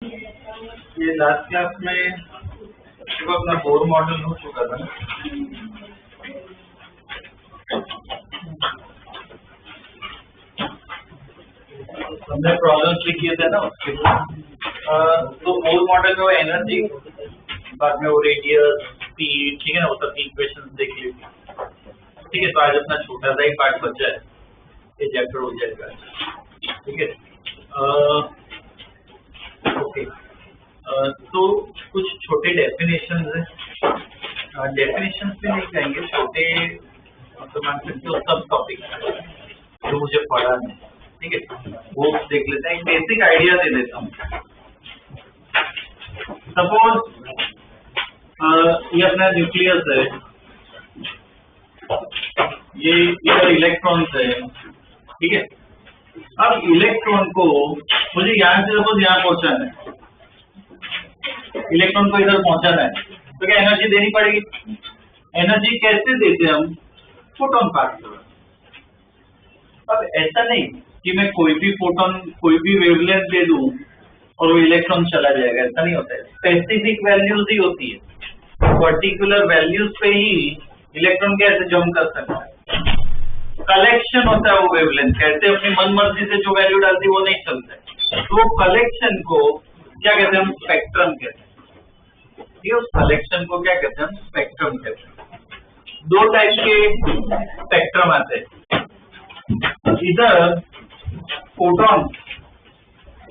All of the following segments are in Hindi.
ये लास्ट क्लास में देखो अपना बोर मॉडल हो चुका था। हमने प्रॉब्लम्स भी किए थे ना उसके तो बोर मॉडल में वो एनर्जी, बाद में वो रेडियस, स्पीड, ठीक है ना, वो सब इक्वेशन देख लीजिए। ठीक है, तो आज अपना छोटा सा ही पार्ट बचा है, ये चैप्टर हो जाएगा। ठीक है, ओके। तो कुछ छोटे डेफिनेशन है, डेफिनेशन पे नहीं जाएंगे, छोटे मतलब मान सकते हो सब टॉपिक जो मुझे पढ़ा है, ठीक है, वो देख लेते हैं। एक बेसिक आइडिया दे देता हूँ। सपोज ये अपना न्यूक्लियस है, ये इधर इलेक्ट्रॉन्स है, ठीक है। अब इलेक्ट्रॉन को मुझे यहाँ से सपोज यहाँ पहुंचाना है, इलेक्ट्रॉन को इधर पहुंचाना है, तो क्या एनर्जी देनी पड़ेगी? एनर्जी कैसे देते हैं हम? फोटोन पास कर। अब ऐसा नहीं कि मैं कोई भी फोटोन, कोई भी वेवलेंथ दे दूं और वो इलेक्ट्रॉन चला जाएगा, ऐसा नहीं होता है। स्पेसिफिक वैल्यूज ही होती है, पर्टिकुलर वैल्यूज पे ही इलेक्ट्रॉन कैसे जंप कर सकता है। कलेक्शन होता है वो वेवलेंथ, कैसे अपनी मन मर्जी से जो वैल्यू डालती है वो नहीं चलता है। तो कलेक्शन को क्या कहते हैं हम? स्पेक्ट्रम कहते हैं। ये उस कलेक्शन को क्या कहते हैं? हम स्पेक्ट्रम कहते हैं। दो टाइप के स्पेक्ट्रम आते हैं। इधर फोटॉन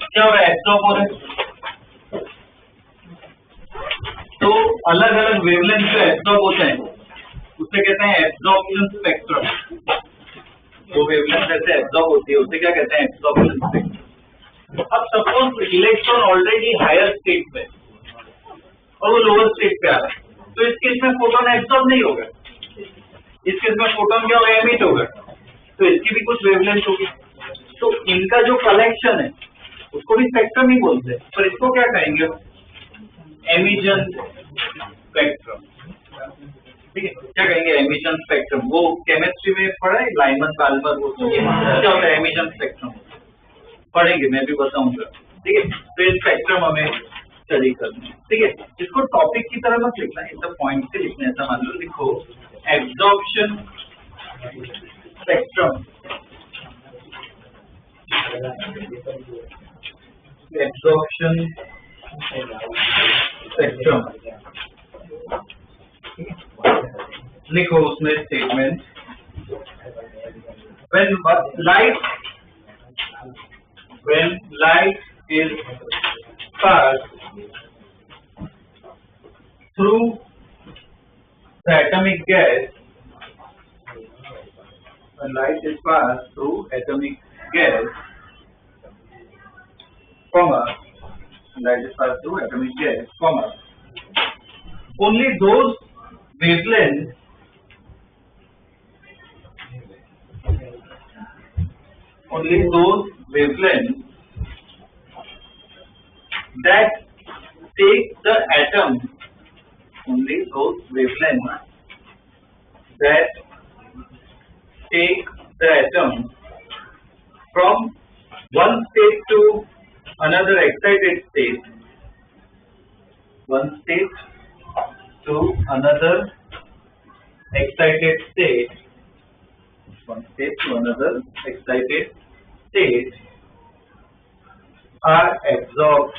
क्या हो रहा है? एब्सॉर्ब हो रहे हैं, तो अलग अलग वेवलेंथ पे एब्सॉर्ब होते हैं, उसे कहते हैं एब्सॉर्प्शन स्पेक्ट्रम। वो वेवलेंथ ऐसे एब्सॉर्ब होती है, उसे क्या कहते हैं? Absorption spectrum. अब suppose electron already higher state पे और वो लोअर स्टेट पे आ रहा है, तो इस केस में फोटोन एब्सॉर्ब नहीं होगा, इस केस में फोटोन क्या होगा? एमिट होगा, तो इसकी भी कुछ वेवलेंथ होगी। तो इनका जो कलेक्शन है उसको भी स्पेक्ट्रम ही बोलते हैं, पर इसको क्या कहेंगे? Emission spectrum. ठीक है, क्या कहेंगे? Emission spectrum. वो केमिस्ट्री में पढ़ा है, लाइमन बाल्मर, वो क्या होता है? एमिशन स्पेक्ट्रम पढ़ेंगे, मैं भी बताऊंगा। ठीक है, तो ये स्पेक्ट्रम हमें स्टडी करना है। ठीक है, इसको टॉपिक की तरह मत लिखना, इस पॉइंट से लिखना है। ऐसा मान लो, लिखो एब्जॉर्प्शन स्पेक्ट्रम, एब्जॉर्प्शन स्पेक्ट्रम लिखो। उसमें statement, when light is passed through the atomic gas, when light is passed through atomic gas, comma, light is passed through atomic gas, comma, only those wavelengths that take the atom, only those wavelengths that take the atom from one state to another excited state, one state to another excited state, one state to another excited state, are absorbed,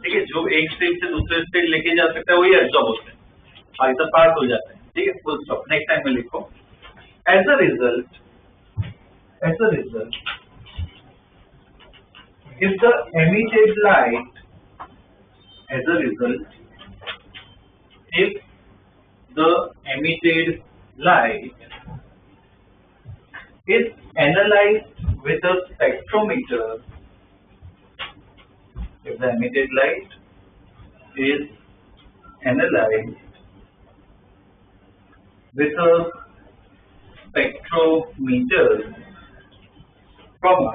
ठीक है। जो एक स्टेट से दूसरे स्टेट लेके जा सकता है वही एब्जॉर्ब होता है, आगे तक पास हो जाता है। ठीक है, फुल स्टॉप। नेक्स्ट टाइम में लिखो, as a result, if the emitted light, as a result, if the emitted light is analyzed with a spectrometer, if the emitted light is analyzed with a spectrometer, comma,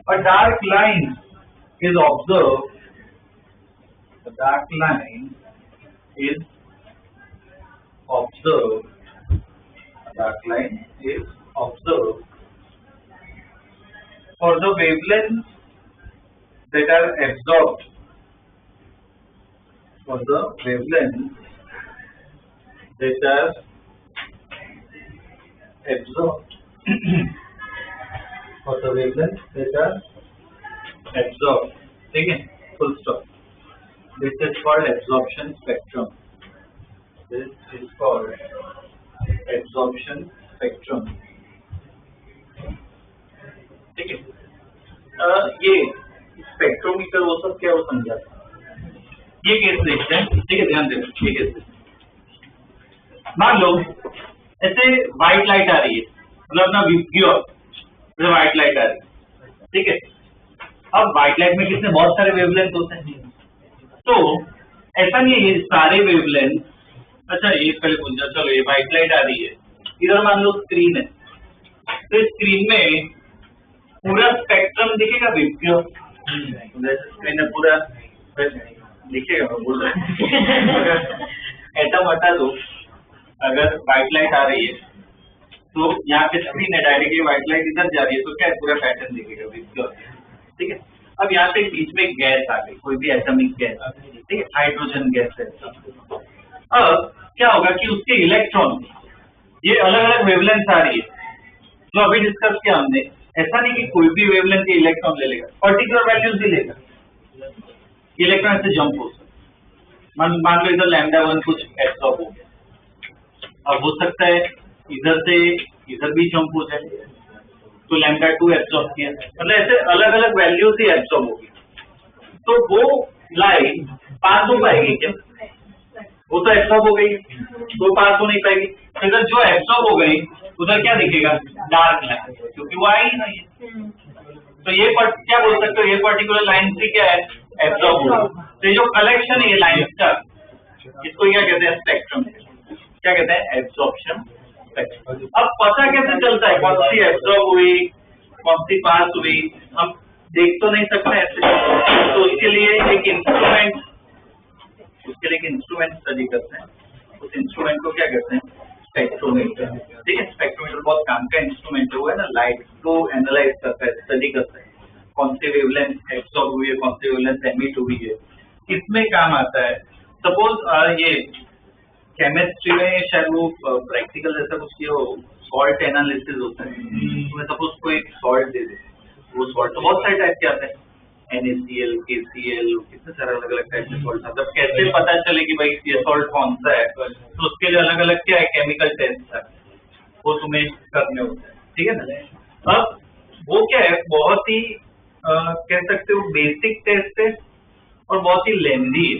a dark line is observed, a dark line is observed dark line is observed for the wavelengths that are absorbed, for the wavelengths that are absorbed for the wavelengths that are absorbed. ठीक है, full stop. This is called absorption spectrum. This is called absorption spectrum. ठीक है, ये स्पेक्ट्रोमीटर वो सब क्या वो समझा. ये केस देखते हैं. ठीक है, ध्यान देना. ये केस मान लो ऐसे व्हाइट लाइट आ रही है, मतलब अपना व्यू व्हाइट लाइट आ रही है. ठीक है, अब व्हाइट लाइट में कितने बहुत सारे वेवलेंथ होते हैं. तो ऐसा नहीं है ये सारे वेवलेंथ. अच्छा ये पहले पूछ जाओ, चलो ये व्हाइट लाइट आ रही है, इधर मान लो स्क्रीन है, तो स्क्रीन में पूरा स्पेक्ट्रम दिखेगा विवग्यो. स्क्रीन में पूरा दिखेगा, बोल रहे ऐसा बता दो. अगर व्हाइट लाइट आ रही है तो यहाँ पे स्क्रीन है, डायरेक्टली व्हाइट लाइट इधर जा रही है, तो क्या पूरा पैटर्न दिखेगा विवग्यो. ठीक है, अब यहाँ पे बीच में गैस आ गई, कोई भी एटॉमिक गैस. ठीक है, हाइड्रोजन गैस है. अब क्या होगा कि उसके इलेक्ट्रॉन ये अलग अलग वेवलेंथ आ रही है, जो अभी डिस्कस किया हमने. ऐसा नहीं कि कोई भी वेवलेंथ के इलेक्ट्रॉन ले लेगा, पर्टिकुलर वैल्यूज ही लेगा. इलेक्ट्रॉन से जंप हो सकता है. मान लो इधर λ1 कुछ एब्सॉर्ब हो गया, अब हो सकता है इधर से इधर भी जंप हो जाए, तो λ2 एब्सॉर्ब किया, मतलब ऐसे अलग अलग वैल्यूज ही एब्सॉर्ब होगी. तो वो लाइट पास हो पाएगी क्या? वो तो एब्सॉर्ब हो गई, तो पास हो नहीं पाएगी. तो इधर जो एब्सॉर्ब हो गई उधर क्या दिखेगा? डार्क लाइन, क्योंकि वो आई नहीं है. तो ये क्या बोल सकते हो, ये पर्टिकुलर लाइन से क्या है? एब्सॉर्ब हो. तो ये जो कलेक्शन है ये लाइन का, इसको क्या कहते हैं? स्पेक्ट्रम. क्या कहते हैं? Absorption spectrum. अब पता कैसे चलता है कौन सी एब्सॉर्ब हुई, कौन सी पास हुई? हम देख तो नहीं सकते ऐसे, तो उसके लिए एक इंस्ट्रूमेंट स्टडी करते हैं. उस इंस्ट्रूमेंट को क्या कहते हैं? स्पेक्ट्रोमीटर. ठीक है, स्पेक्ट्रोमीटर बहुत काम का इंस्ट्रूमेंट है. वो है ना, लाइट को एनालाइज करता है, स्टडी करता है कौन सी वेवलेंथ एब्सॉर्ब हुई है, कौन सी वेवलेंथ एमिट हुई है. इसमें काम आता है. सपोज ये केमिस्ट्री में शायद वो प्रैक्टिकल जैसा कुछ किया हो, सॉल्ट एनालिसिस होता है. तुम्हें सपोज कोई सॉल्ट दे दे, वो सॉल्ट तो बहुत सारे टाइप के आते हैं, NaCl, KCl, कितने सारे अलग अलग टाइप के सॉल्ट आते हैं. कैसे पता चले कि भाई ये सॉल्ट कौन सा है? तो उसके लिए अलग अलग क्या है, केमिकल टेस्ट है, वो तुम्हें करने होते हैं. ठीक है ना. अब वो क्या है, बहुत ही कह सकते हो बेसिक टेस्ट है और बहुत ही लेंदी है,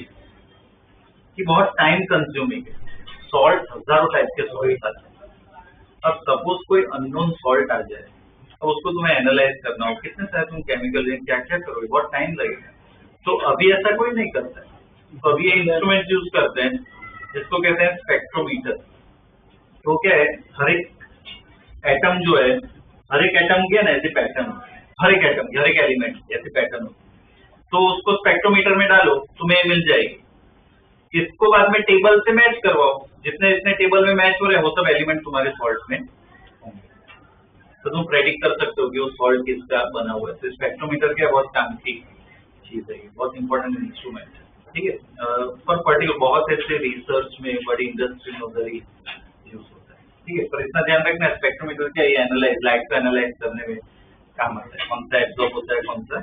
कि बहुत टाइम कंज्यूमिंग है. सॉल्ट हजारों टाइप के सॉल्ट आते हैं. अब सपोज कोई अननोन सॉल्ट आ जाए, तो उसको तुम्हें एनालाइज करना हो, कितने सारे तुम केमिकल क्या क्या करोगे, बहुत टाइम लगेगा. तो अभी ऐसा कोई नहीं करता है. तो अभी ये इंस्ट्रूमेंट यूज करते हैं जिसको कहते हैं स्पेक्ट्रोमीटर. तो क्या है, हर एक एटम जो है, हर एक एटम के ना ऐसे पैटर्न, हर एक एटम, हर एक एलिमेंट ऐसे पैटर्न. तो उसको स्पेक्ट्रोमीटर में डालो, तुम्हें मिल जाएगी. इसको बाद में टेबल से मैच करवाओ, जितने जितने टेबल में मैच हो रहे हैं वो सब एलिमेंट तुम्हारे सॉल्ट में, तो तुम प्रेडिक्ट कर सकते हो कि वो सॉल्ट किसका बना हुआ है. तो स्पेक्ट्रोमीटर क्या बहुत काम की चीज है, बहुत इंपॉर्टेंट इंस्ट्रूमेंट है. ठीक है, पर पर्टिकुलर बहुत ऐसे रिसर्च में, बड़ी इंडस्ट्री में उधर ही यूज होता है. ठीक है, पर इतना ध्यान रखना, स्पेक्ट्रोमीटर क्या ये एनालाइज, लाइट को एनालाइज करने में काम आता है, कौन सा एब्जॉर्ब होता है, कौन सा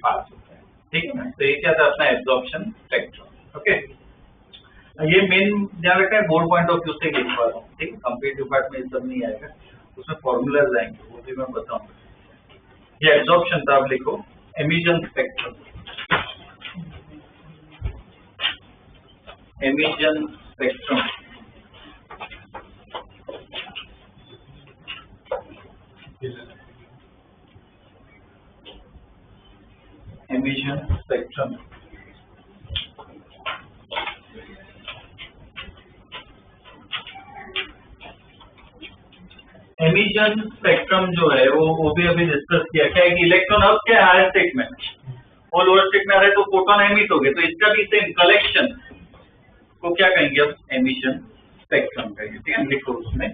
पास होता है. ठीक है ना. तो ये क्या था अपना एब्जॉर्प्शन स्पेक्ट्रम. ओके, ये मेन ध्यान रखना है, बोर्ड पॉइंट ऑफ व्यू से लिख पा रहा हूँ. ठीक है, कंप्लीट पार्ट में सब नहीं आएगा, उसमें फॉर्मूलाज आएंगे, वो भी मैं बताऊंगा. ये एब्जॉर्प्शन था, आप लिखो emission spectrum. Emission spectrum emission spectrum. Emission spectrum जो है वो भी अभी डिस्कस किया. क्या है कि इलेक्ट्रॉन अब क्या हायर स्टेट में और लोअर स्टेट में आ रहे, तो फोटोन एमिट हो गए, तो इसका भी सेम कलेक्शन को क्या कहेंगे अब? एमिशन स्पेक्ट्रम कहेंगे. ठीक है, लिखो उसमें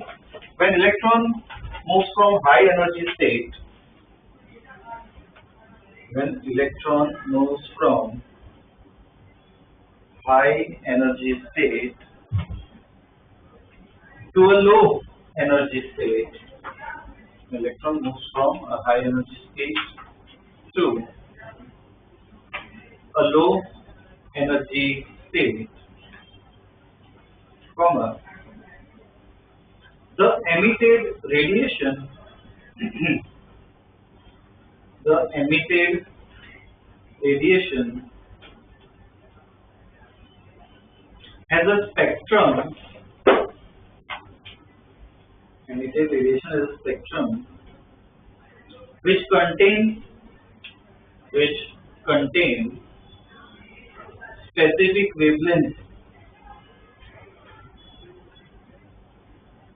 when electron moves from high energy state, when electron moves from high energy state to a low energy state, electron moves from a high energy state to a low energy state, comma, the emitted radiation has a spectrum. Emitted radiation has a spectrum which contains specific wavelengths,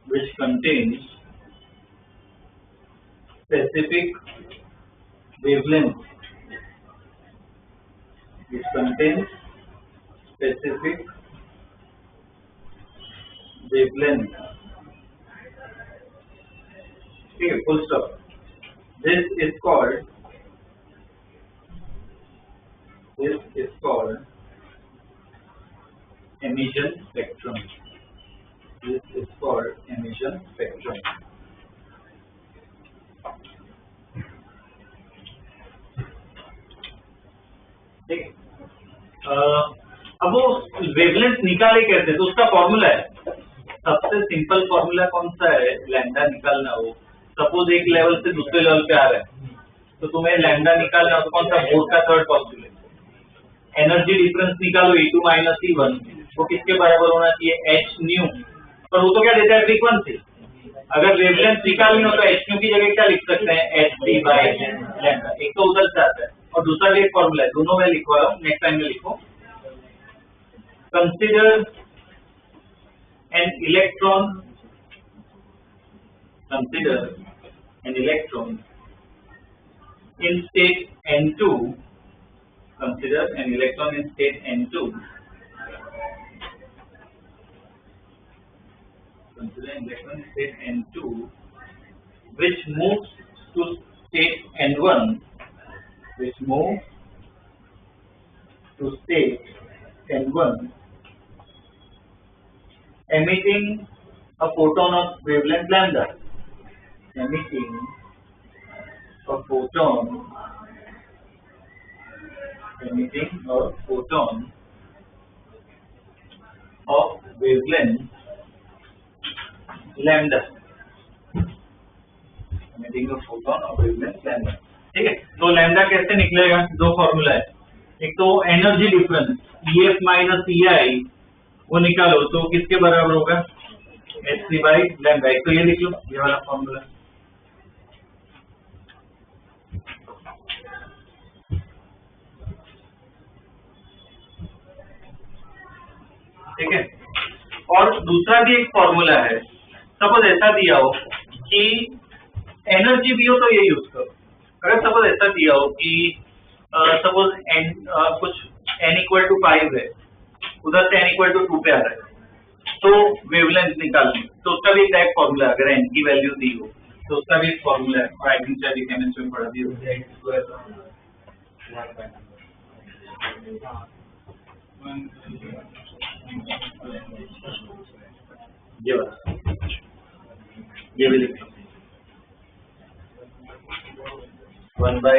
which contains specific wavelengths, Okay, full stop. This is called emission spectrum. This is called emission spectrum. ठीक है, अब वो वेवलेंथ निकाले कैसे, तो उसका फॉर्मूला है, सबसे सिंपल फॉर्मूला कौन सा है, लैम्डा निकालना हो। सपोज एक लेवल से दूसरे लेवल पे आ रहा है तो तुम्हें लैम्डा निकालना हो, तो कौन सा, बोर का थर्ड पॉस्टुलेट। एनर्जी डिफरेंस निकालो E2 माइनस E1, वो किसके बराबर होना चाहिए, h न्यू, पर वो तो क्या देता है, फ्रीक्वेंसी। अगर वेवलेंथ निकालनी हो तो h न्यू की जगह क्या लिख सकते हैं, hc बाय लैम्डा। एक तो उधर से आता है और दूसरा भी एक फॉर्मूला है, दोनों में लिखवा रहा हूँ, नेक्स्ट टाइम में लिखो। Consider an electron in state N2, consider an electron in state N2, which moves to state N1, emitting a photon of wavelength lambda, of wavelength lambda, ठीक है। तो लैम्डा कैसे निकलेगा, दो फॉर्मूला है, एक तो energy difference EF minus EI वो निकालो, तो किसके बराबर होगा, hc बाई लैम्डा। एक तो ये लिख लो, ये वाला फॉर्मूला, ठीक है। और दूसरा भी एक फॉर्मूला है, सपोज ऐसा दिया हो कि एनर्जी भी हो तो ये यूज करो। अगर सपोज ऐसा दिया हो कि सपोज कुछ n इक्वल टू 5 है, उधर से n इक्वल टू 2 पे आ रहा है, तो वेवलेंथ निकालनी, तो उसका भी एक डायरेक्ट फॉर्मूला है। अगर n की वैल्यू दी हो तो उसका भी एक फॉर्मूला है, और आई थिंक शायद केमिस्ट्री में पढ़ा दी होगी, ये भी लिख लो, 1 by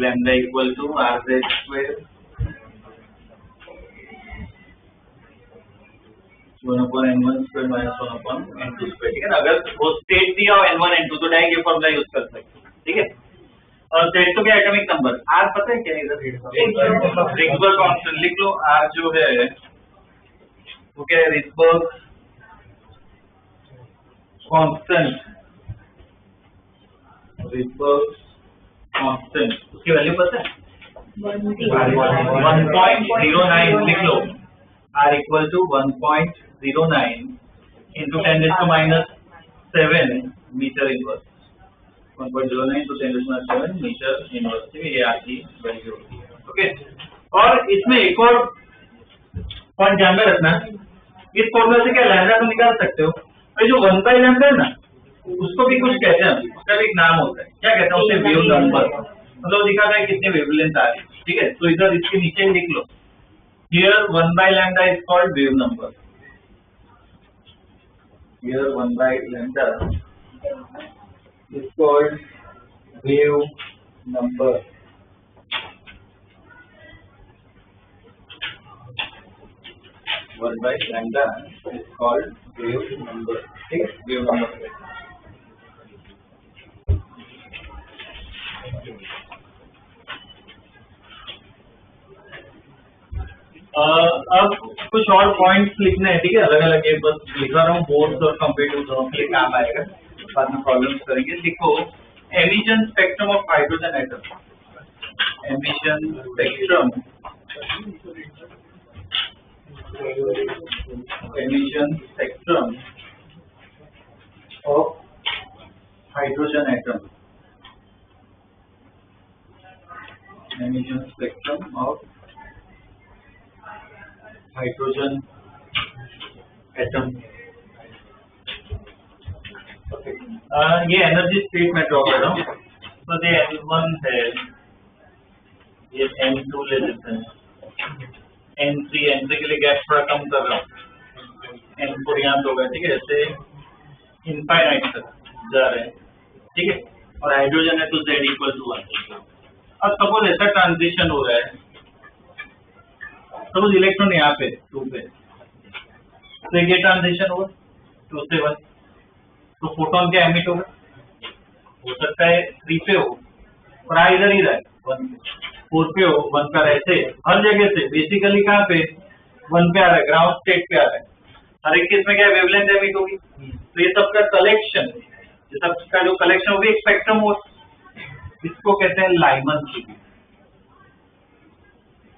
lambda equal to RZ square 1 upon n1 square minus 1 upon n2 square, ठीक है ना। अगर वो स्टेट दिया हो n1 n2 तो डायरेक्ट ये फॉर्मूला यूज कर सकते हैं, ठीक है। और Z तो क्या एटॉमिक नंबर, R पता है क्या, इधर रिक्सबर्ग कांस्टेंट लिख लो। R जो है वो क्या है, रिक्सबर्ग कांस्टेंट, उसकी वैल्यू पता है 1.09 लिख लो। R equal to 1.09 into 10⁻⁷ metre inverse, 1.09 into 10⁻⁷ metre inverse, ये आपकी वैल्यू होगी, ओके। और इसमें एक और पॉइंट ध्यान में रखना, इस फॉर्मूला से क्या लैम्डा को निकाल सकते हो, तो जो 1 बाई लैम्डा है ना, उसको भी कुछ कहते हैं, उसका भी एक नाम होता है, क्या कहते हैं उसे? Wave number. मतलब दिखाता है कितने वेवलेंथ आ रही है, ठीक है। तो इधर इसके नीचे लिख लो, here 1 by lambda is called wave number. Here 1 by lambda is called wave number. 1 by lambda is called wave number, ठीक है, वेव नंबर। अब कुछ और पॉइंट्स लिखने हैं, ठीक है, अलग अलग। एक बस लिखा रहा हूँ, बोर्स और कंपेटिव दोनों के लिए काम आएगा, बाद में प्रॉब्लम्स करेंगे। लिखो, emission spectrum of hydrogen atom. Emission spectrum, emission spectrum of hydrogen atom. Emission spectrum of hydrogen atom. ये एनर्जी स्टेट में ड्रॉ कर रहा हूँ। तो ये N1 है, ये N2 ले लेते हैं, N3 के लिए गैप थोड़ा कम कर रहा हूँ, N4 यहाँ होगा, ठीक है। ऐसे इनफाइनाइट तक जा रहे हैं, ठीक है। और हाइड्रोजन है तो Z = 1। अब सपोज ऐसा ट्रांजिशन हो रहा है, सपोज इलेक्ट्रॉन यहाँ पे 2 पे, तो ये ट्रांजिशन होगा 2 से 1, तो फोटोन क्या एमिट होगा? हो सकता है 3 पे हो और आ इधर ही रहा है 1 पे, 4 पे हो, 1 पे ऐसे हर जगह से बेसिकली कहाँ पे 1 पे आ रहा है, ग्राउंड स्टेट पे आ रहा है। हर एक केस में क्या वेवलेंथ एमिट होगी। तो ये सबका कलेक्शन, ये सबका जो कलेक्शन होगी एक स्पेक्ट्रम हो, इसको कहते हैं लाइमन सीरीज।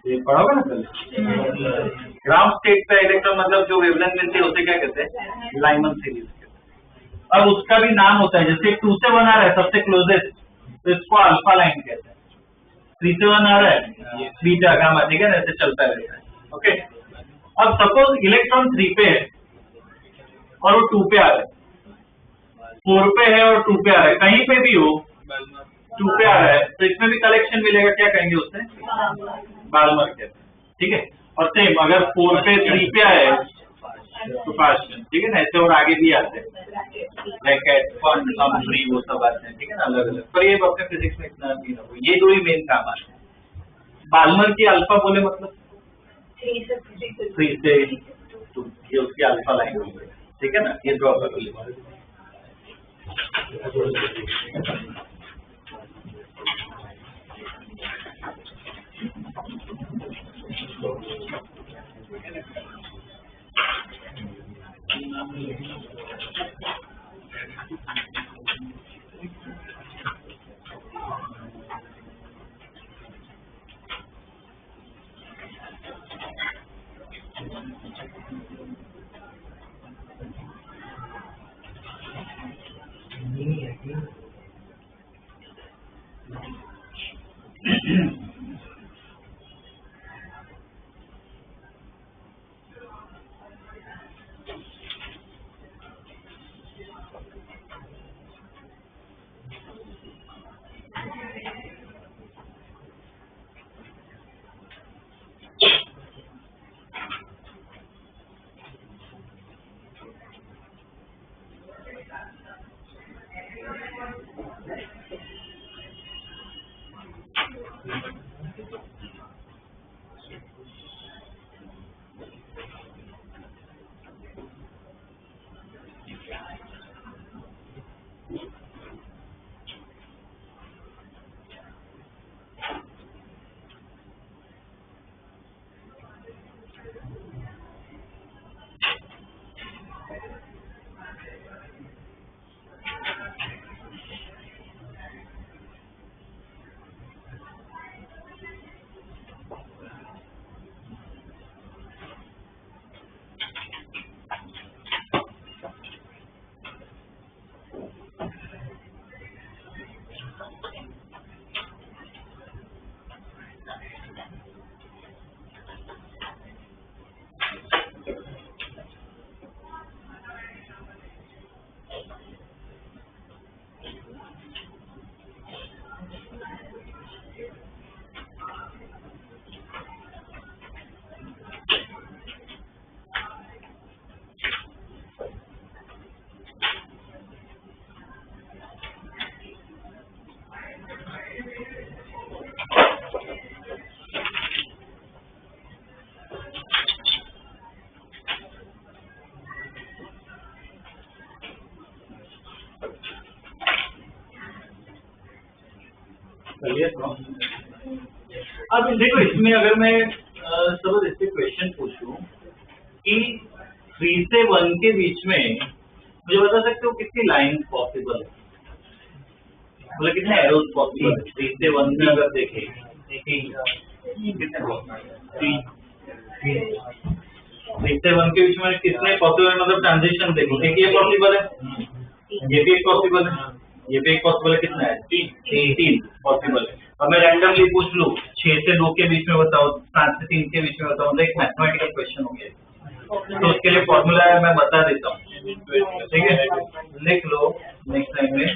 ये पढ़ा होगा ना पहले, ग्राउंड स्टेट पे इलेक्ट्रॉन मतलब जो वेवलेंथ मिलती है उसे क्या कहते हैं? Lyman series. अब उसका भी नाम होता है, जैसे 2 से 1 आ रहा है सबसे क्लोजेस्ट, तो इसको अल्फा लाइन कहते हैं। 3 से 1 आ रहा है, बीटा गामा, ठीक है ना, ऐसे चलता रहता है, ओके। अब सपोज इलेक्ट्रॉन 3 पे है और वो 2 पे आ रहा है, 4 पे है और 2 पे आ रहा है, कहीं पे भी हो 2 पे आ रहा है, तो इसमें भी कलेक्शन मिलेगा, क्या कहेंगे उसे? बाल्मर कहते हैं, ठीक है। और सेम अगर 4 पे 3 पे आए तो पार्शियल, ठीक है ना, ऐसे और आगे भी आते हैं, वो सब आते हैं, ठीक है ना, अलग अलग। पर ये अपने फिजिक्स में इतना नहीं होगा, ये दो ही मेन काम आते हैं। बाल्मर की अल्फा बोले मतलब 3 से 2, ये उसकी अल्फा लाइन होगी, ठीक है ना, ये ड्रॉ कर लीजिए। चलिए तो अब देखो इसमें अगर मैं सपोज इससे क्वेश्चन पूछूं कि 3 से 1 के बीच में मुझे बता सकते हो कितनी लाइन पॉसिबल है, मतलब कितने एरोज पॉसिबल है 3 से 1 में अगर देखें कितने पॉसिबल 3 से 1 के बीच में कितने पॉसिबल है, मतलब ट्रांजिशन देखो एक ये पॉसिबल है, ये भी एक पॉसिबल है, ये भी एक पॉसिबल है, कितना है 3 पॉसिबल है। अब मैं रैंडमली पूछ लूं 6 से 2 के बीच में बताओ, 7 से 3 के बीच में बताओ, तो एक मैथमेटिकल क्वेश्चन हो गया। तो उसके लिए फॉर्मूला मैं बता देता हूँ, ठीक है, लिख लो नेक्स्ट टाइम में।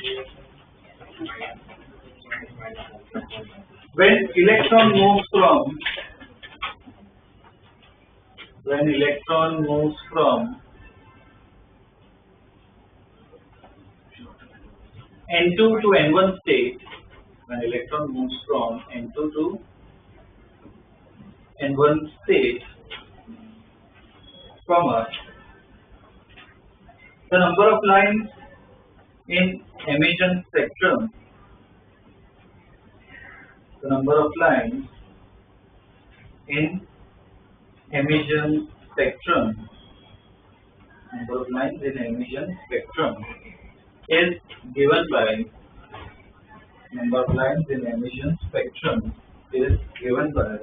When electron moves from N2 to N1 state, when electron moves from N2 to N1 state from the number of lines in emission spectrum, the number of lines in emission spectrum, number of lines in emission spectrum is given by number of lines in emission spectrum is given by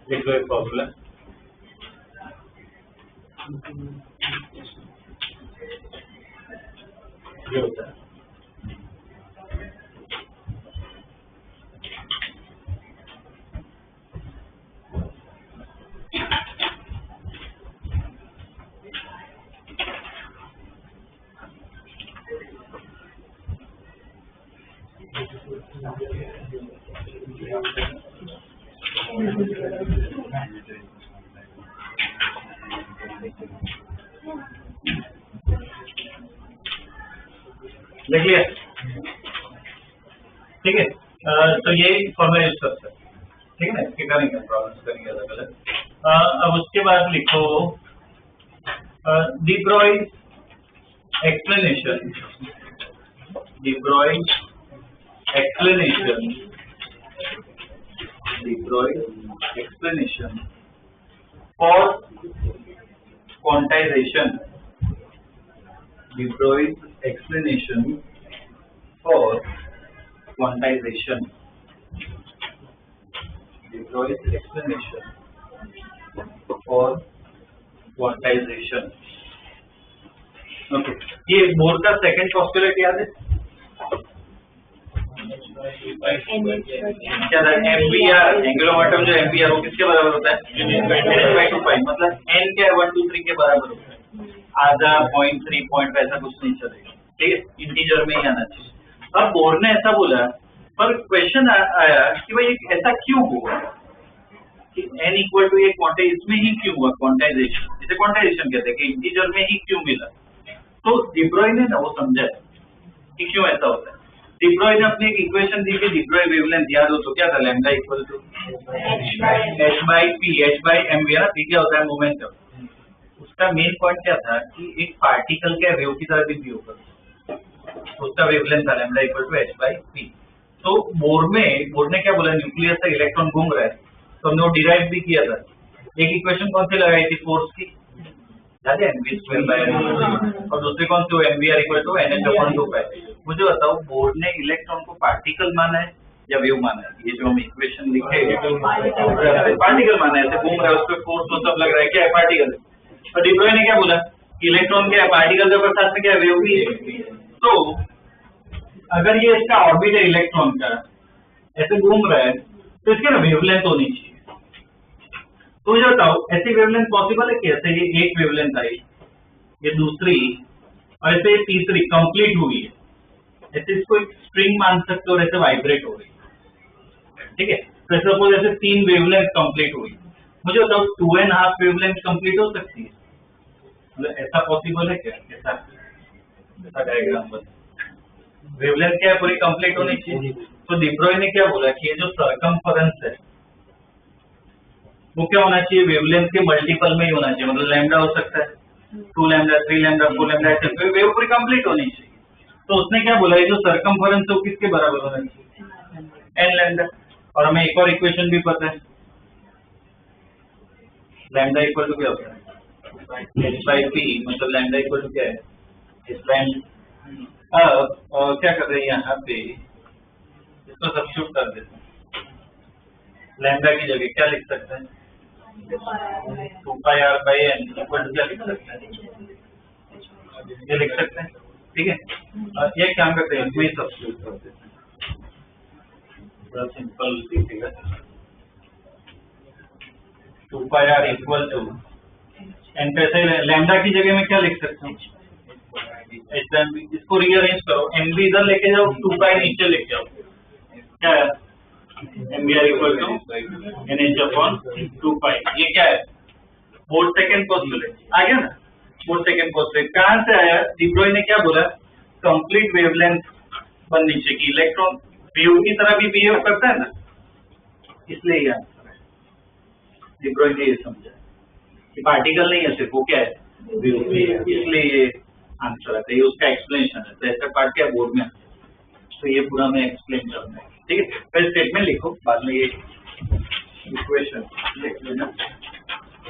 लिखो एक फॉर्मूला, ये होता है देख लिया, ठीक है। तो ये फॉर्मूला यूज करते हैं, ठीक है ना, इसके करेंगे प्रॉब्लम्स करेंगे अलग अलग। अब उसके बाद लिखो de Broglie explanation, de Broglie explanation, de Broglie explanation for quantization, de Broglie explanation for quantization, de Broglie's explanation for quantization। Okay, ये बोर का सेकंड पॉस्टुलेट याद है क्या था? एमबीआर, एंगुलर मोमेंटम जो एमबीआर वो किसके बराबर होता है? n/2π, मतलब n क्या है 1 2 3 के बराबर होता है, आधा 0.3 पॉइंट ऐसा कुछ नहीं चलेगा, ठीक है, इंटीजर में ही आना चाहिए। अब बोर ने ऐसा बोला, पर क्वेश्चन आया कि भाई ऐसा क्यों हुआ कि n इक्वल टू ये क्वांटाइज इसमें ही क्यों हुआ क्वांटाइजेशन, इसे क्वांटाइजेशन कहते हैं कि इंटीजर में ही क्यों मिला। तो डी ब्रॉय ने ना वो समझा कि क्यों ऐसा होता है। डी ब्रॉय ने अपनी एक इक्वेशन दी कि डी ब्रॉय वेवलेंथ याद हो तो क्या था, lambda equal to h/p, h/mv है ना, p क्या होता है मोमेंटम। उसका मेन पॉइंट क्या था कि एक पार्टिकल के वेव की तरह भी व्यू करता, उसका वेवलेंथ था लैम्डा इक्वल टू h/p। तो बोर ने क्या बोला, न्यूक्लियस से इलेक्ट्रॉन घूम रहा है, तो हमने वो डिराइव भी किया था। एक इक्वेशन कौन सी लगाई थी फोर्स की, याद है, mv²/n, और दूसरी कौन सी, mvr इक्वल टू nh/2π। मुझे बताओ बोर ने इलेक्ट्रॉन को पार्टिकल माना है या वेव माना है? ये जो हम इक्वेशन लिखे पार्टिकल माना है, ऐसे घूम रहा है, उस पर फोर्स तो सब लग रहा है, क्या है, पार्टिकल। और डी ब्रॉय ने क्या बोला, इलेक्ट्रॉन क्या है, पार्टिकल के साथ में क्या है, वेव भी है। तो अगर ये इसका ऑर्बिट है इलेक्ट्रॉन का, ऐसे घूम रहा है, तो इसके ना वेवलेंथ होनी चाहिए। तो ये बताओ ऐसी वेवलेंथ पॉसिबल है कि ऐसे ये एक वेवलेंथ आई, ये दूसरी, और ऐसे तीसरी कंप्लीट हुई है, ऐसे इसको एक स्ट्रिंग मान सकते हो और ऐसे वाइब्रेट हो रही है, ठीक है। तो सपोज ऐसे 3 वेवलेंथ कंप्लीट हुई, मुझे बताओ 2.5 वेवलेंथ कंप्लीट हो सकती है, मतलब ऐसा पॉसिबल है क्या? ऐसा डायग्राम बता, वेवलेंथ क्या है, पूरी कंप्लीट होनी चाहिए। तो डी ब्रॉय ने क्या बोला कि ये जो सर्कमफरेंस है वो क्या होना चाहिए, वेवलेंथ के मल्टीपल में ही होना चाहिए, मतलब लैम्डा हो सकता है 2 लैम्डा 3 लैम्डा 4 लैम्डा, ऐसे वेव पूरी कंप्लीट होनी चाहिए। तो उसने क्या बोला है, जो सरकमफेरेंस है वो किसके बराबर होना चाहिए, एन लैम्डा। और हमें एक और इक्वेशन भी पता है, लैम्डा इक्वल टू क्या होता है, एच बाई पी, मतलब लैम्डा इक्वल टू क्या है, एच बाई। अब क्या कर रहे हैं यहाँ पे, इसको सब्स्टिट्यूट कर देते हैं, लैम्डा की जगह क्या लिख सकते हैं, 2 pi r by n equal to क्या लिख सकते हैं, ये लिख सकते हैं, ठीक है। ये काम करते हैं, इसमें सब्स्टिट्यूट कर देते हैं, बड़ा सिंपल दिखेगा। 2 pi r equal to N पे से लैम्डा की जगह में क्या लिख सकते हैं, एच बाई बी। इसको रीअरेंज करो, एम बी इधर लेके जाओ, 2 पाई नीचे लेके आओ, क्या है, M B R equal to N H upon 2 pi. ये क्या है, बोर्ड सेकेंड पोस्टुलेट आ गया ना, बोर्ड सेकेंड पोस्टुलेट कहाँ से आया, डी ब्रॉय ने क्या बोला, कंप्लीट वेवलेंथ बननी चाहिए कि इलेक्ट्रॉन वेव की तरह भी बिहेव करता है ना, इसलिए ये आंसर है। डी ब्रॉय ने ये समझा कि पार्टिकल नहीं है सिर्फ, वो क्या है, वेव भी है, इसलिए ये आंसर आता है, ये उसका एक्सप्लेनेशन है। तो ऐसा पार्ट क्या बोर्ड में, तो ये पूरा मैं एक्सप्लेन करना है, ठीक है। पहले स्टेटमेंट लिखो, बाद में ये इक्वेशन लिख लेना,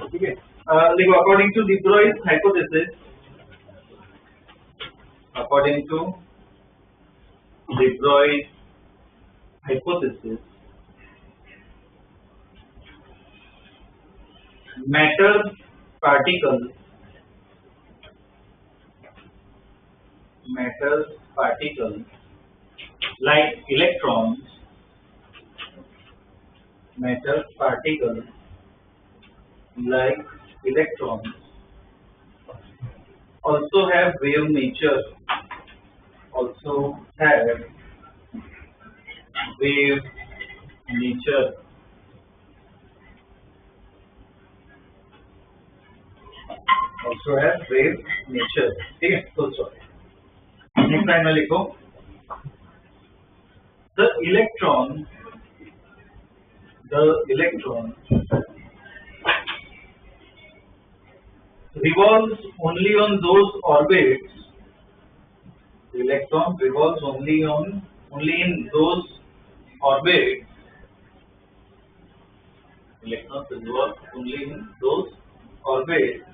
ठीक है। देखो, according to de Broglie hypothesis, according to de Broglie hypothesis, matter particles like electrons, matter particles like electrons also have wave nature, also have wave nature, also have wave nature, ठीक है। तो सॉरी, नेक्स्ट लाइन में लिखो, the electron revolves only on those orbits, the electron revolves only in those orbits, electrons revolve only in those orbits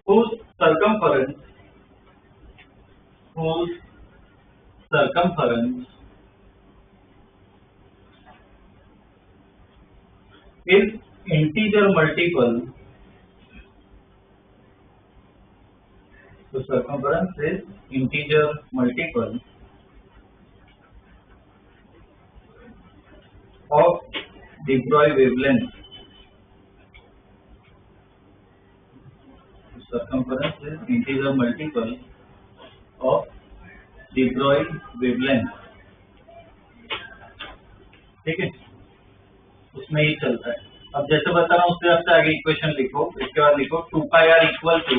whose circumference is integer multiple. So circumference is integer multiple of de Broglie wavelength. Circumference is integer multiple of de Broglie wavelength, ठीक है, उसमें ही चलता है। अब जैसे बता रहा हूँ उससे आपसे आगे इक्वेशन लिखो, इसके बाद लिखो 2 pi r equal to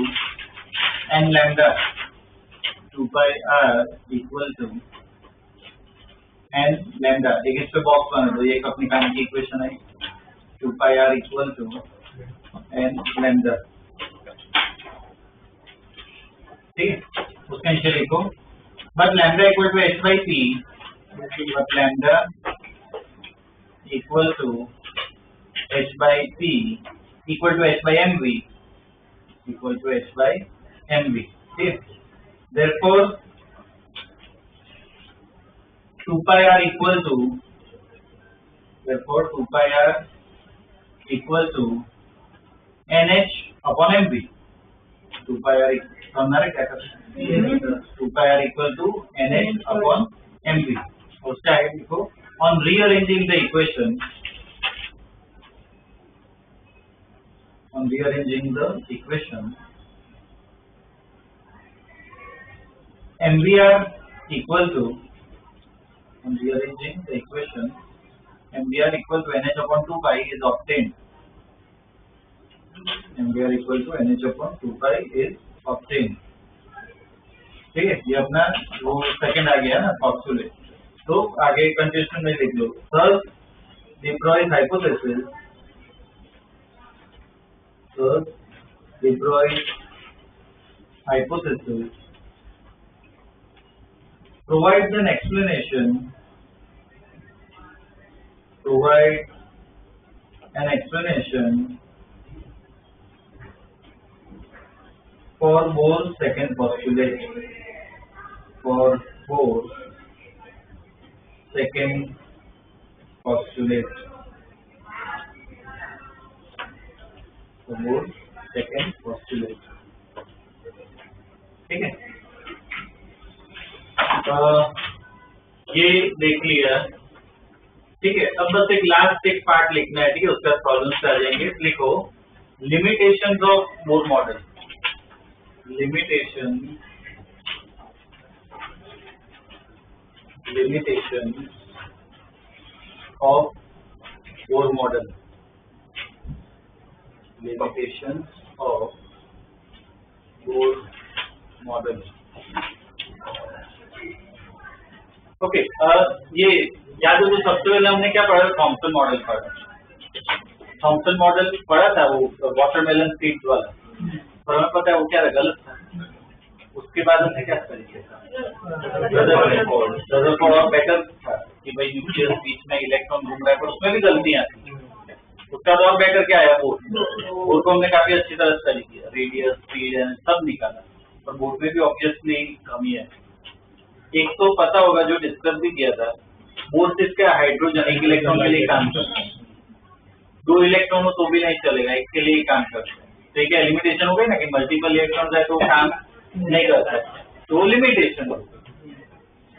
n lambda, 2 pi r equal to n lambda. एक इस पे बॉक्स बना दो, ये एक अपनी काम की इक्वेशन है, 2 pi r equal to n lambda, ठीक है। उसके नीचे लिखो, but lambda equal to h by p, but lambda equal to h by p equal to h by mv, equal to h by mv, ठीक। Therefore 2 pi r equal to, therefore 2 pi r equal to nh upon mv, 2 pi r हमारे क्या करते हैं, 2 pi r equal to nh upon mv। उसके आगे लिखो, on rearranging the equation, on rearranging the equation, MVR equal to, on rearranging the equation, MVR equal to NH upon 2 pi is obtained, MVR equal to NH upon 2 pi is obtained, ठीक है। ये अपना वो सेकंड आ गया ना पॉस्टुलेट, तो आगे कंटिन्यूएशन में लिख लो, thus de Broglie hypothesis, thus de Broglie hypothesis provides an explanation for Bohr's second postulate. For Bohr's second postulate. ठीक है, ये देख लिया। ठीक है, अब बस एक लास्ट एक पार्ट लिखना है। ठीक है, उसका सॉल्यूशंस आ जाएंगे। लिखो limitations of Bohr model. Limitation of Bohr model. Limitation of Bohr model. Okay, ये याद हो तो सबसे पहले हमने क्या पढ़ा? थॉम्सन मॉडल पढ़ा। थॉम्सन मॉडल पढ़ा था, वो वाटरमेलन सीड्स वाला, पर हमें पता है वो क्या गलत था। उसके बाद हमने क्या तरीके था? रदरफोर्ड और बेकर था कि भाई न्यूक्लियस बीच में इलेक्ट्रॉन घूम रहा है, पर उसमें भी गलतियां थी। उसका और बेकर क्या आया? बोर को हमने काफी अच्छी तरह स्टडी किया, रेडियस, स्पीड सब निकाला, पर बोर में भी ऑब्वियसली कमी है। एक तो पता होगा जो डिस्कस भी किया था, बोर सिर्फ क्या हाइड्रोजन एक इलेक्ट्रॉन के लिए काम करता है, 2 इलेक्ट्रॉन हो तो भी नहीं चलेगा, एक के लिए ही काम करता है। तो क्या लिमिटेशन हो गई ना कि मल्टीपल इलेक्ट्रॉन है तो काम नहीं करता है, तो वो लिमिटेशन हो गई।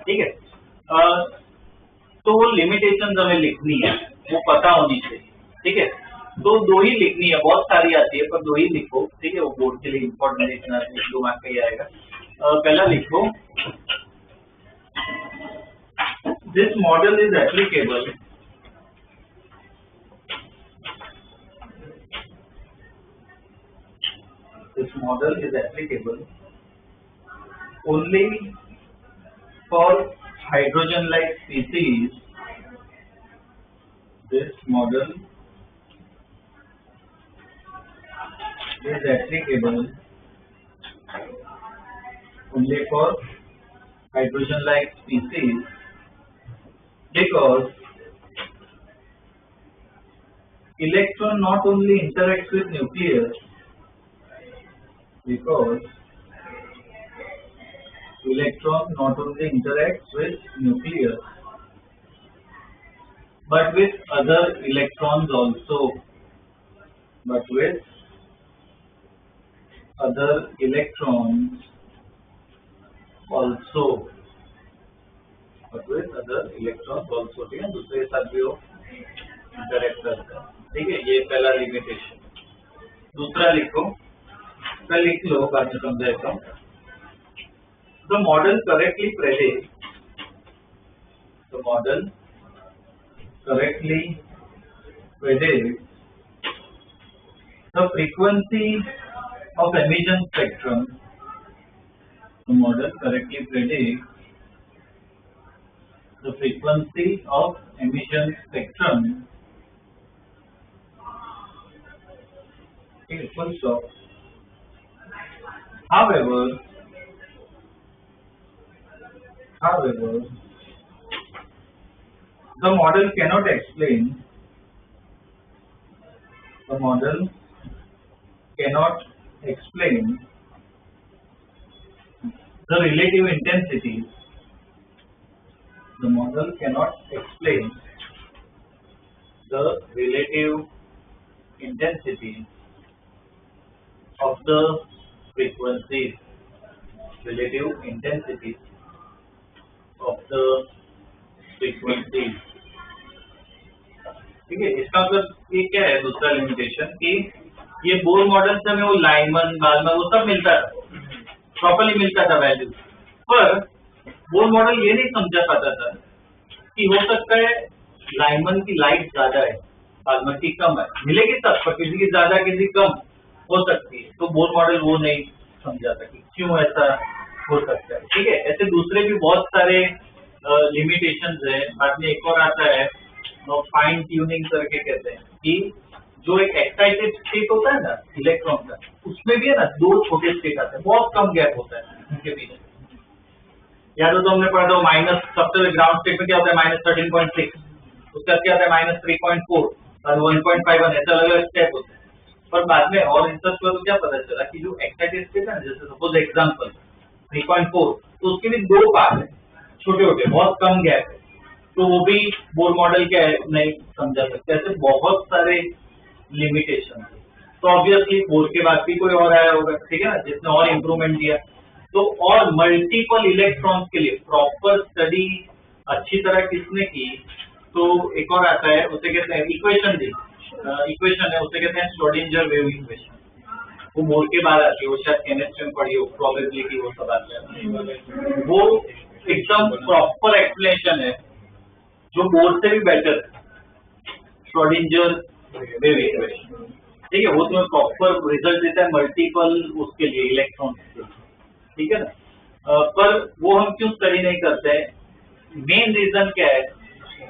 ठीक है, तो वो लिमिटेशन हमें लिखनी है, वो पता होनी चाहिए। ठीक है, तो 2 ही लिखनी है, बहुत सारी आती है पर 2 ही लिखो। ठीक है, वो बोर्ड के लिए इम्पोर्टेंट लिखना है, 2 मार्क का ही आएगा। पहला लिखो, this model is applicable only for hydrogen like species. This model is applicable only for hydrogen like species because electron not only interacts with nucleus, but with other electrons also. ठीक है, दूसरे साथ भी वो इंटरेक्ट करता है। ठीक है, ये पहला लिमिटेशन। दूसरा लिखो, कल लिख लो, बाद में समझाता हूँ। The model correctly predicts the frequency of emission spectrum. The model correctly predicts the frequency of emission spectrum. Okay, full stop. However, the model cannot explain the relative intensities. The model cannot explain the relative intensities of the frequencies. Relative intensities of the frequencies. ठीक है, इसका मतलब ये क्या है? दूसरा लिमिटेशन कि ये बोर मॉडल से हमें वो लाइमन, बाल्मर वो सब मिलता था, प्रॉपर्ली मिलता था वैल्यू, पर बोर मॉडल ये नहीं समझा पाता था कि हो सकता है लाइमन की लाइट ज्यादा है, बाल्मर की कम है, मिलेगी सब पर किसी की ज्यादा किसी कम हो सकती है। तो बोर मॉडल वो नहीं समझा था कि क्यों ऐसा हो सकता है। ठीक है, ऐसे दूसरे भी बहुत सारे लिमिटेशंस है। बाद में एक और आता है फाइन ट्यूनिंग करके, कहते हैं कि जो एक एक्साइटेड स्टेट होता है ना इलेक्ट्रॉन का, उसमें भी है ना 2 छोटे स्टेट आते हैं, बहुत कम गैप होता है उनके बीच। या तो हमने पढ़ा था माइनस, सबसे ग्राउंड स्टेट में क्या होता है -13.6, उसका क्या होता है -3.4 और 1.51, ऐसे अलग अलग स्टेप होते हैं। पर बाद में और रिसर्च पर तो क्या पता चला कि जो एक्साइटेड स्टेट है, जैसे सपोज एग्जांपल 3.4, तो उसके भी दो पार्ट है, छोटे छोटे, बहुत कम गैप है, तो वो भी बोर मॉडल क्या है नहीं समझा सकते। ऐसे बहुत सारे लिमिटेशन। तो ऑब्वियसली बोर के बाद भी कोई और आया होगा, ठीक है ना, जिसने और इम्प्रूवमेंट दिया। तो और मल्टीपल इलेक्ट्रॉन्स के लिए प्रॉपर स्टडी अच्छी तरह किसने की, तो एक और आता है, उसे कहते हैं इक्वेशन दी, इक्वेशन है, उसे कहते हैं श्रोडिंगर वेव इक्वेशन। वो बोर के बाद आती है, वो शायद केमिस्ट्री में पढ़ी हो, प्रोबेबिलिटी वो सब आता है। वो एकदम प्रॉपर एक्सप्लेनेशन है जो बोर से भी बेटर है, श्रोडिंगर वेव इक्वेशन, ठीक है। वो तुम्हें प्रॉपर रिजल्ट देता है मल्टीपल उसके लिए इलेक्ट्रॉन के लिए, ठीक है ना। पर वो हम क्यों स्टडी नहीं करते हैं, मेन रीजन क्या है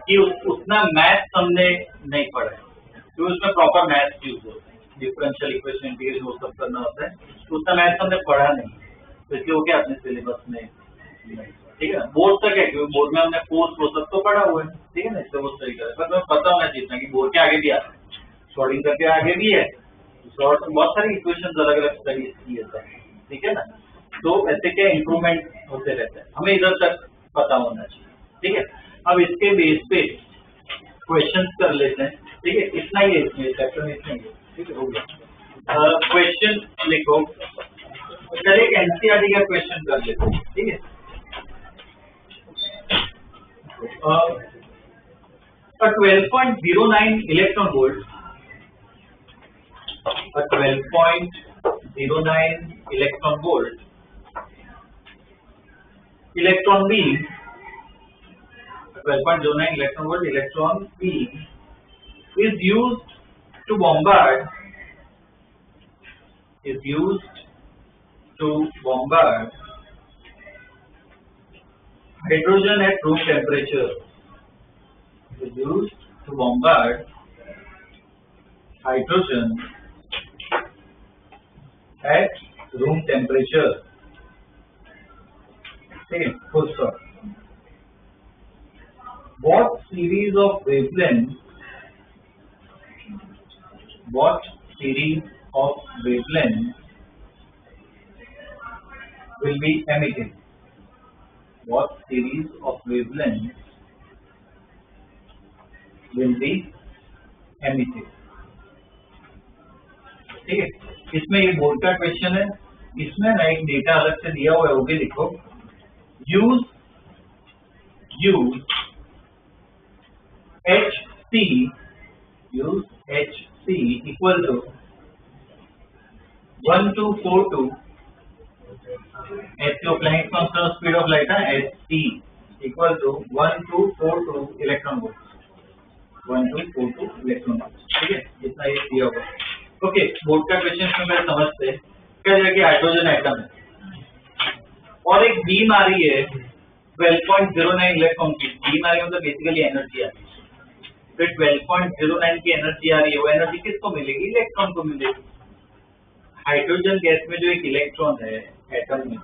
कि उतना मैथ्स हमने नहीं पढ़ा है, क्योंकि उसमें प्रॉपर मैथ्स यूज होता है, डिफरेंशियल इक्वेशन, इंटीग्रेशन वो सब करना होता है, तो उतना मैथ्स हमने पढ़ा नहीं, तो इसलिए वो क्या अपने सिलेबस में, ठीक है। बोर्ड तक है, क्योंकि बोर्ड में हमने फोर्स वो सब तो पढ़ा हुआ है, ठीक है ना, इससे वो तरीका है। पर तुम्हें पता होना चाहिए कि बोर्ड के आगे भी आता है, शॉर्टिंग करके आगे भी है, शॉर्ट बहुत सारी इक्वेशन अलग अलग स्टडी की है, ठीक है ना। तो ऐसे क्या इम्प्रूवमेंट होते रहते हैं, हमें इधर तक पता होना चाहिए, ठीक है। अब इसके बेस पे क्वेश्चन कर लेते हैं, ठीक है। इतना ही है इसमें चैप्टर में, इतना ही है, ठीक है, हो गया। क्वेश्चन लिखो, चलिए एनसीईआरटी का क्वेश्चन कर लेते हैं, ठीक है। A 12.09 electron volt, a 12.09 electron volt electron beam, 12.09 electron volt electron beam is used to bombard hydrogen at room temperature, is used to bombard hydrogen at room temperature, okay, full stop. What series of wavelengths will be emitted? What series of wavelengths will be emitted? ठीक है, इसमें ये बोर्ड का क्वेश्चन है, इसमें ना एक डेटा अलग से दिया हुआ है, वो भी लिखो। Use HC equal to 1242 HC Planck constant of speed of light है, HC equal to 1242 electron volt, 1242 electron volt, ठीक है। इतना ये दिया होगा, ओके। बोर्ड का क्वेश्चन में समझते हैं, क्या है कि हाइड्रोजन एटम है और एक बीम आ रही है 12.09 इलेक्ट्रॉन की, बीम आ रही है मतलब बेसिकली एनर्जी आ रही है। फिर 12.09 की एनर्जी आ रही है, वो एनर्जी किसको मिलेगी, इलेक्ट्रॉन को मिलेगी। हाइड्रोजन गैस में जो एक इलेक्ट्रॉन है एटम में,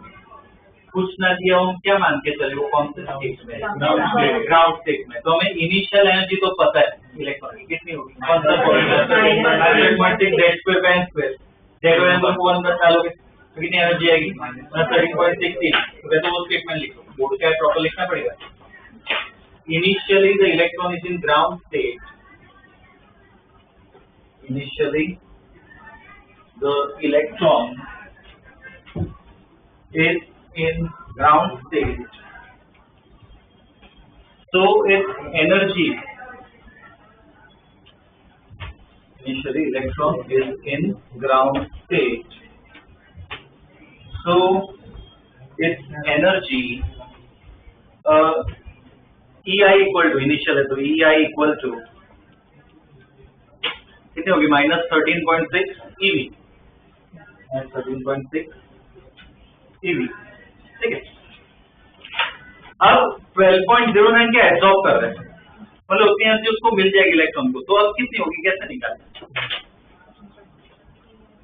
कुछ ना दिया हम क्या मान के चले, वो कौन से स्टेट में, ग्राउंड स्टेट में। तो हमें इनिशियल एनर्जी तो पता है इलेक्ट्रॉन की कितनी होगी, कौन सा डालोगे तो कितनी एनर्जी आएगी, 13.6। तो वो स्टेटमेंट लिखो, बोर्ड का प्रॉपर लिखना पड़ेगा। Initially the electron is in ground state. Initially the electron is in ground state. So its energy, initially electron is in ground state. So its energy EI equal to, initial है तो EI इक्वल टू कितनी होगी, -13.6 EV, 13.6 EV, ठीक है। अब 12.09 के एब्सॉर्ब कर रहे हैं, मतलब उतनी एनर्जी उसको मिल जाएगी इलेक्ट्रॉन को। तो अब कितनी होगी, कैसे निकालें,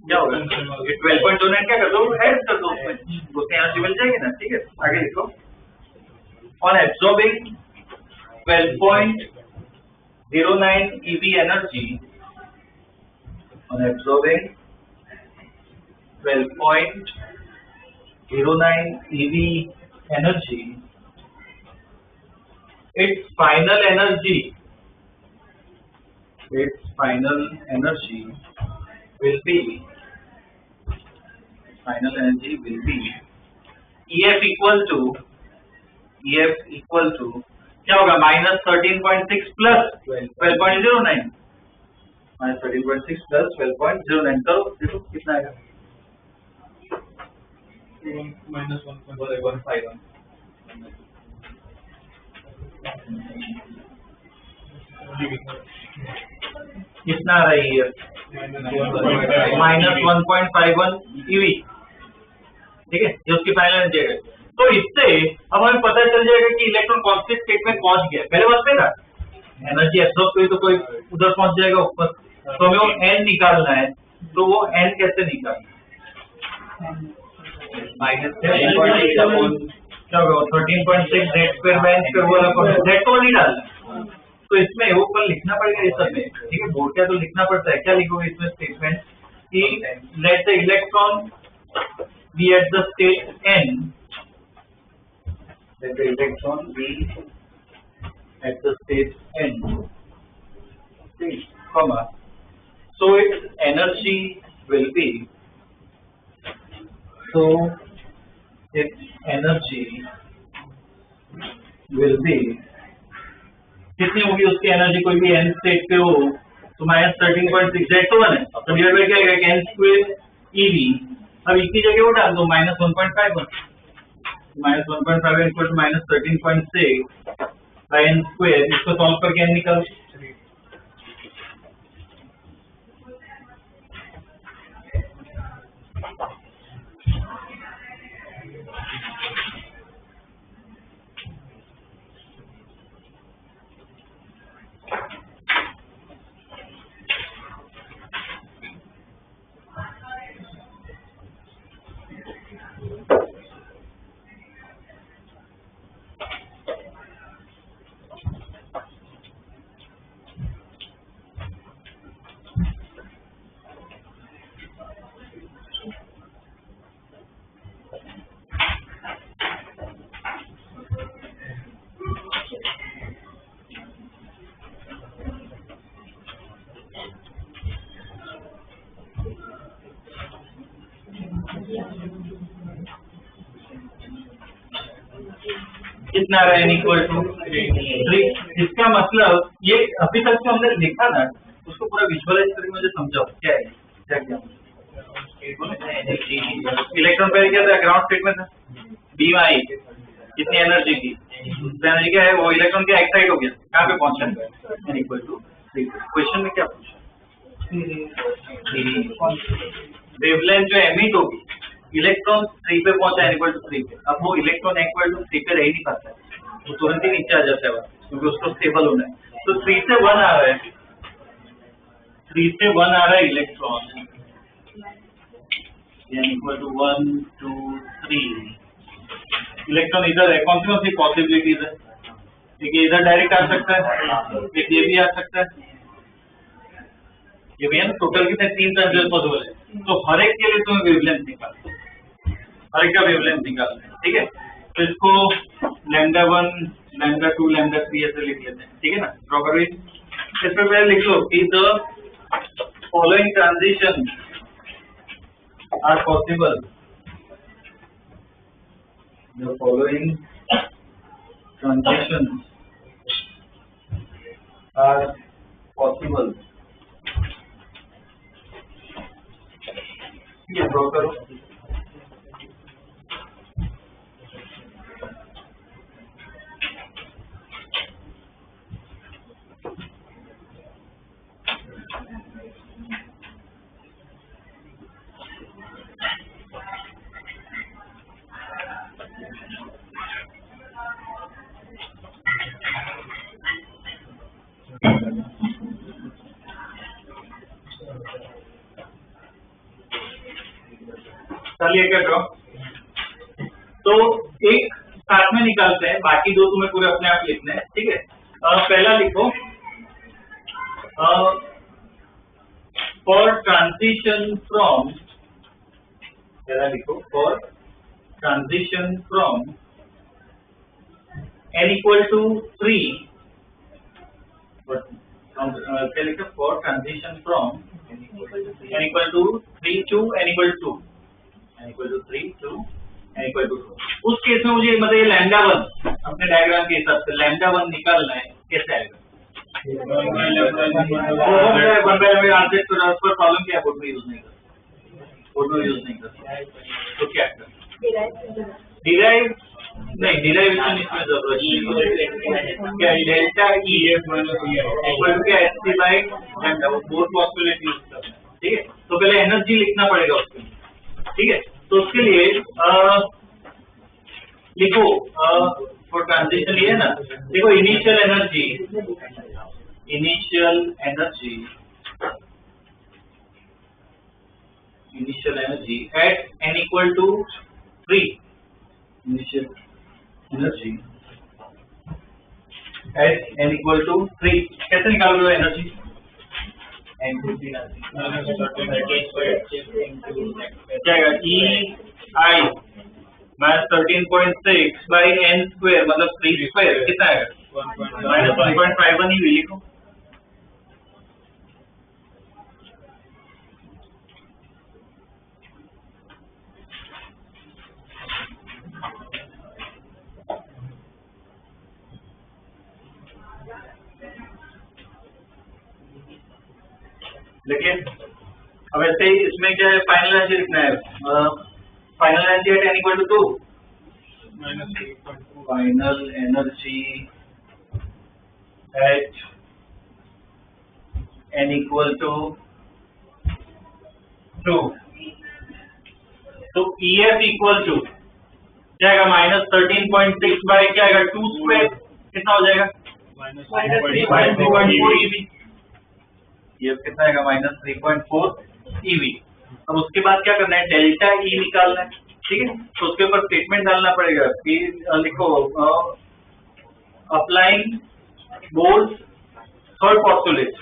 क्या होगा, 12.09 क्या कर दो, ऐड कर दो उसमें, उतनी एनर्जी मिल जाएगी ना, ठीक है। आगे लिखो, on absorbing 12.09 eV energy, on absorbing 12.09 eV energy, its final energy will be EF equal to क्या होगा, -13.6 प्लस 12.09, -13.6 प्लस 12.09 करो, देखो कितना आएगा, -1.151 कितना आ रहा है ये, -1.51 EV, ठीक है, ये उसकी फाइनल एनर्जी है। तो इससे अब हमें पता चल जाएगा कि इलेक्ट्रॉन कौन सी स्टेट में पहुंच गया। पहले बात में एनर्जी एब्सॉर्ब हुई तो कोई उधर पहुंच जाएगा ऊपर, तो हमें वो n निकालना है, तो वो n कैसे निकालना, क्या होगा 13.6 Z² वाला Z को नहीं डालना, तो इसमें वो कल लिखना पड़ेगा ये सब में, ठीक है, बोर्ड का तो लिखना पड़ता है। क्या लिखोगे इसमें स्टेटमेंट कि let the electron be at the state n, let the electron be at the state n, comma, so its energy will be कितनी होगी उसकी एनर्जी, कोई भी n स्टेट पे हो तो -13.6 Z तो 1 है, तो डिवाइड बाय क्या आएगा n स्क्वायर EV, अब इसकी जगह वो डाल दो -1.51, -1.51 equal to -13.6 by n square, इसको सॉल्व करके n निकाल, कितना रहा n इक्वल टू 3। इसका मतलब ये अभी तक जो हमने लिखा ना उसको पूरा विजुअलाइज करके मुझे समझाओ क्या है, क्या इलेक्ट्रॉन पहले क्या था, ग्राउंड स्टेट में था, बीम आई कितनी एनर्जी की, एनर्जी क्या है, वो इलेक्ट्रॉन क्या एक्साइट हो गया, कहाँ पे पहुंचा n इक्वल टू 3। क्वेश्चन में क्या पूछा, वेवलेंथ जो एमिट होगी इलेक्ट्रॉन 3 पे पहुंचा n इक्वल टू 3 पे, अब वो इलेक्ट्रॉन इक्वल टू 3 पे रह नहीं पाता है, वो तुरंत ही नीचे आ जाता है क्योंकि उसको स्टेबल होना है, तो 3 से 1 आ रहा है, 3 से 1 आ रहा है electron, n equal to 1 2 3, electron इधर है, कौन सी पॉसिबिलिटीज है, देखिए इधर डायरेक्ट आ सकता है, एक ये भी आ सकता है, ये भी है ना, टोटल कितने 3 टर्म्स पॉसिबल है, तो हर एक के लिए तुम्हें वेवलेंथ निकालना, हर एक का वेवलेंथ निकालना है, ठीक है, तो इसको λ1 λ2 λ3 ऐसे लिख लेते हैं, ठीक है ना, ड्रॉ करो, इसमें पहले लिख लो कि the following transition are possible, the following transition are possible, ये ड्रॉ करो, चलिए क्या ड्रॉ, तो एक साथ में निकालते हैं, बाकी दो तुम्हें पूरे अपने आप लिखने हैं, ठीक है। पहला लिखो, फॉर ट्रांजिशन फ्रॉम, पहला लिखो for transition from n equal to 3, क्या लिखा, for transition from n equal to 3 to n equal to 2, n equal to 3 to n equal to 2, उस केस में मुझे मतलब ये लैम्डा 1 अपने डायग्राम के हिसाब से लैम्डा 1 निकालना है, कैसे आएगा? आंसर पर प्रॉब्लम क्या है, बोर्ड में यूज नहीं कर, बोर्ड में यूज नहीं कर, तो क्या कर डिराइव, नहीं डिराइवेशन इसमें जरूरत नहीं, क्या डेल्टा ई इक्वल टू क्या एससी बाय लैम्डा, वो बोथ पॉसिबिलिटी यूज करना है, ठीक है। तो पहले एनर्जी लिखना पड़ेगा उसके, ठीक है। तो उसके लिए लिखो फॉर ट्रांजिशन, ये है ना, देखो initial energy, initial energy, initial energy at n equal to 3, initial energy at n equal to 3, कैसे निकालोगे एनर्जी? क्या आएगा? EI minus 13.6 by n square, मतलब 3 स्क्वायर, कितना आएगा? माइनस 1.51 ही लिखो। लेकिन अब ऐसे ही इसमें क्या है, फाइनल एनर्जी लिखना है, final energy at n equal to 2, final energy at n equal to 2, तो EF इक्वल टू क्या आएगा? माइनस 13.6 बाई क्या आएगा? 2 स्क्वायर, कितना हो जाएगा? माइनस 3.4 EV, ये कितना आएगा? Minus 3.4 EV। अब उसके बाद क्या करना है? डेल्टा E निकालना है, ठीक है। तो उसके ऊपर स्टेटमेंट डालना पड़ेगा कि लिखो applying Bohr's third postulate,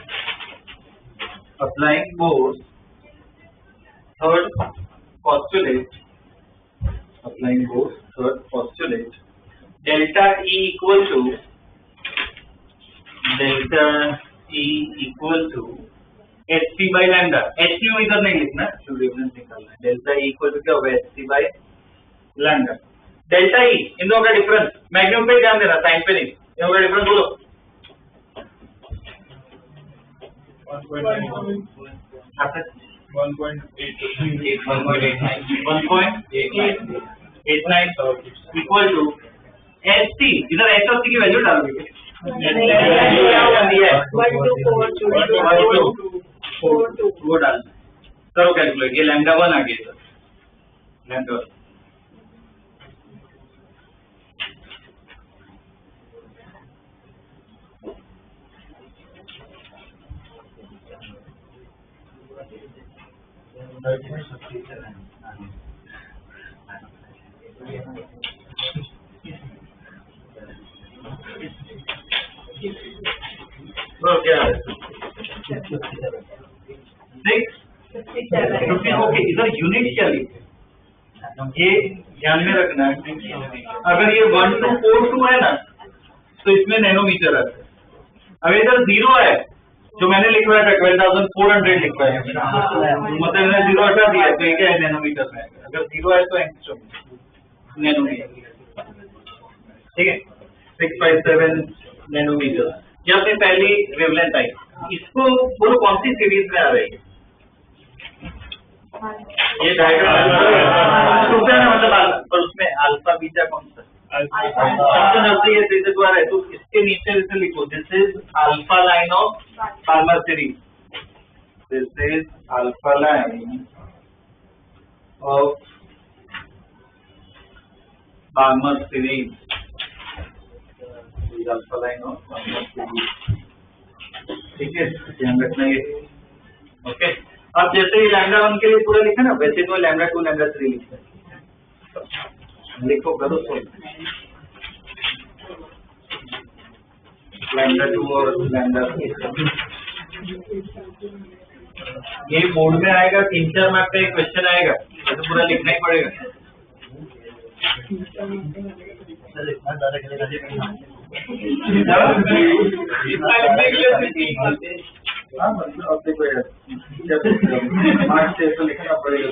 applying Bohr's third postulate, applying Bohr's third postulate, delta E equal to, delta E equal to HC by lambda, HC इधर नहीं लिखना, वेवलेंथ निकालना है, डेल्टा E इक्वल टू क्या होगा? HC by lambda, delta E इन दोनों का डिफरेंस, मैक्सिमम पे ध्यान देना, साइन पे नहीं, इन दोनों का डिफरेंस बोलो। 1.89 इक्वल टू HC, इधर HC की वैल्यू डालोगे, वो डालना, करो कैलकुलेट, ये लैम्डा 1 आ गया, लैम्डा 1, क्या है? 6 ओके, इधर यूनिट क्या लिखे, ये ध्यान में रखना है। अगर ये 1242 है ना, तो इसमें नैनोमीटर आता है। अगर इधर 0 है, जो मैंने लिखवाया था 12,400 लिखवाया, मतलब मैंने 0 हटा दिया, तो ये क्या है? नैनोमीटर में। अगर 0 है तो एंगस्ट्रॉम नैनोमीटर, ठीक है। 657 नैनोमीटर, ये अपनी पहली वेवलेंथ आई। इसको बोलो कौन सी सीरीज में आ रही है? ये डायग्राम मतलब, पर उसमें अल्फा बीटा कौन सा? सबसे नजदीक है द्वारा है, तो इसके नीचे जैसे लिखो, this is alpha line of farmer series, this is alpha line of farmer series, alpha line of farmer series, ठीक है, ध्यान रखना ये, ओके। अब जैसे ही लैम्डा 1 के लिए पूरा लिखा ना, वैसे तो लैम्डा 2 लैम्डा 3 लिखा, लिखो करो सोल्व। λ2 और λ3। ये बोर्ड में आएगा, 3-4 मार्क का एक क्वेश्चन आएगा, तो पूरा लिखना ही पड़ेगा। हाँ मतलब अब देखो यार, मार्क्स से तो लिखना पड़ेगा।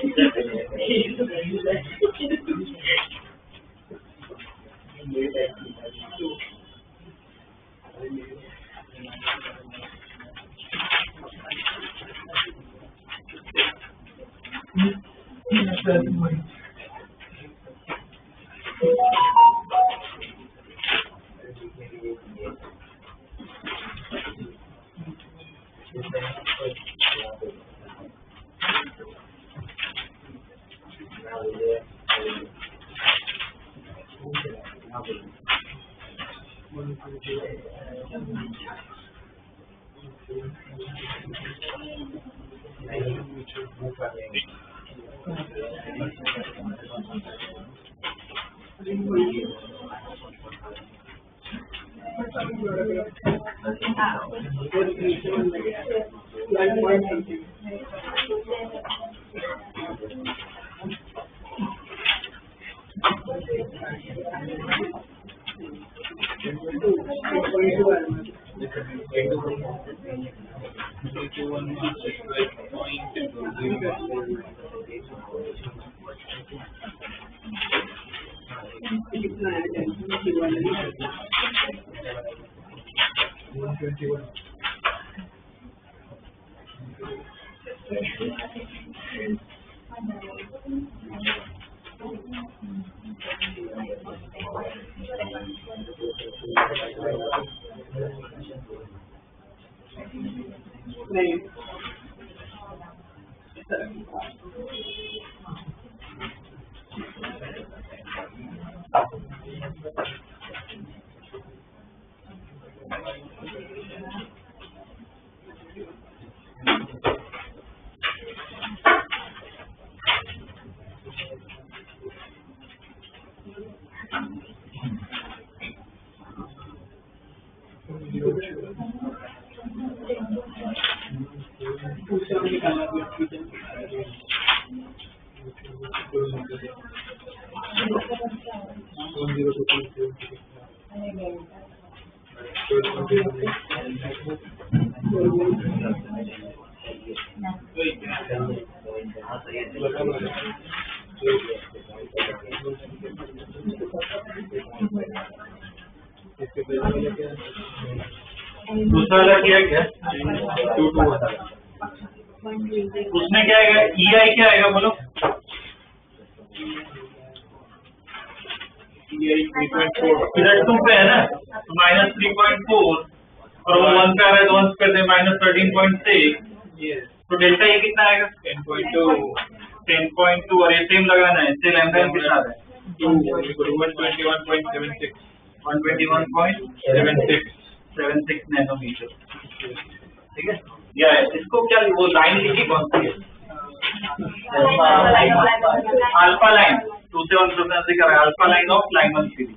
दूसरा वाला किया क्या? 2-2 होता है। उसमें क्या आएगा? EI क्या आएगा बोलो? EI 3.4 इधर 2 पे है ना, तो -3.4 और वो 1 पे आ रहा है तो 1 पे दे -13.6, तो डेल्टा ये कितना आएगा? 10.2 और ये सेम लगाना है, इससे लैम्डा कितना आता है? 121.76 नैनोमीटर। ठीक है, या इसको क्या वो लाइन लिखी कौन सी है? अल्फा लाइन 271 से कर alpha line of Lyman series.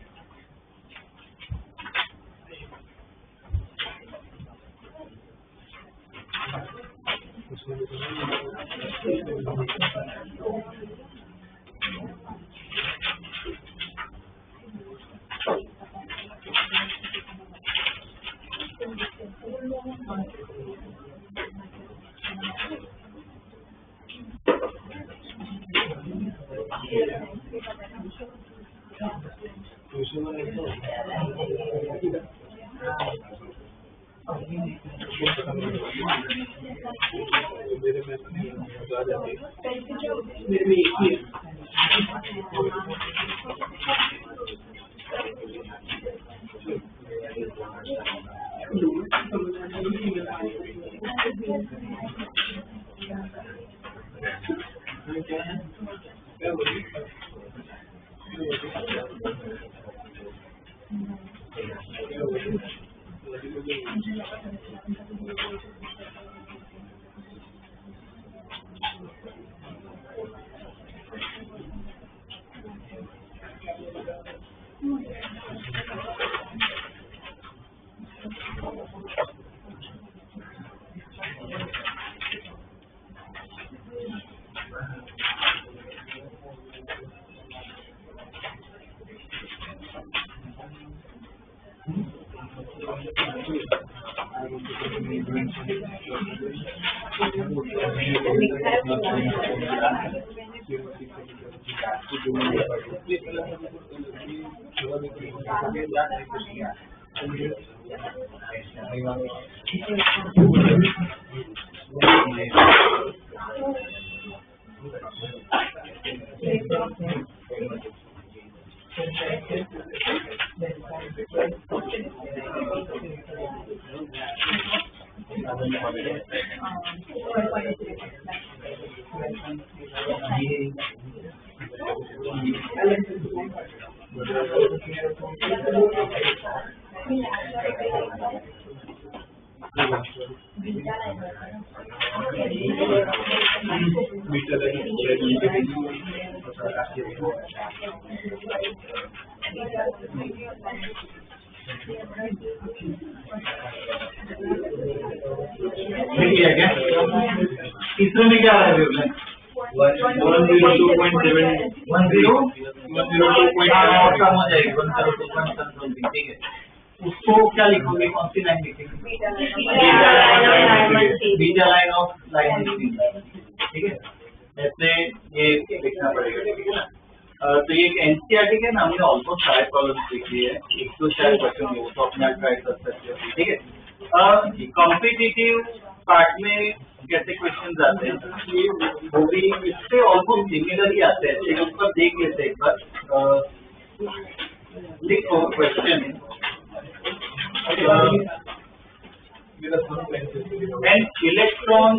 तीसरे में क्या है वेवलेंथ? 102.7 कम हो जाएगी 102.7, ठीक है। उसको क्या लिखोगे, कौन सी लाइन लिखेंगे? बीटा लाइन ऑफ लाइन, ठीक है। ऐसे ये लिखना पड़ेगा, ठीक है ना। तो ये एनसीईआरटी के ना हमने ऑलमोस्ट सारे प्रॉब्लम्स लिखी है, एक तो शायद क्वेश्चन हो तो अपना ट्राई कर सकते हो, ठीक है। कॉम्पिटिटिव पार्ट में कैसे क्वेश्चन आते हैं वो भी इससे ऑलमोस्ट सिमिलर ही आते हैं, एक बार देख लेते हैं एक बार। लिखो question, an electron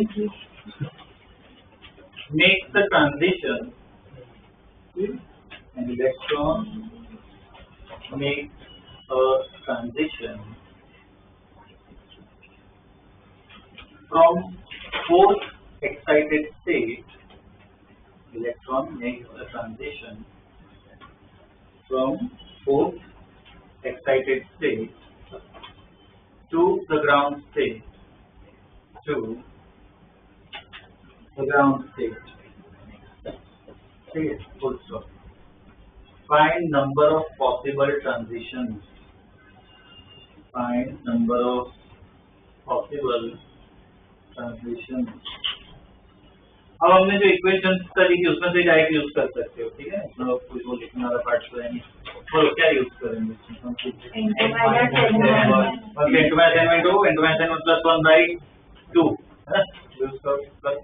makes the transition, an electron makes a transition from fourth excited state, electron makes a transition from fourth excited state to the ground state, to the ground state. Okay, full stop. Find number of possible transitions. Find number of possible transitions. अब हमने जो इक्वेशन स्टडी की उसमें से डायरेक्ट यूज कर सकते हो, ठीक है। मतलब कुछ वो लिखने वाला पार्ट तो है नहीं, और क्या यूज करेंगे into plus 1 by 2 है ना, यूज कर 10।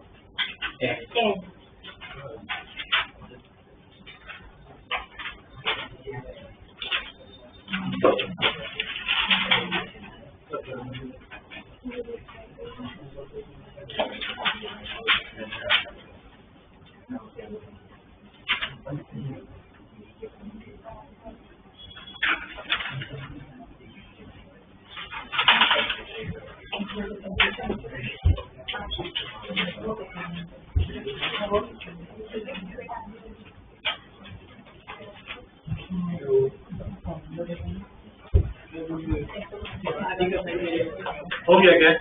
हो गया क्या?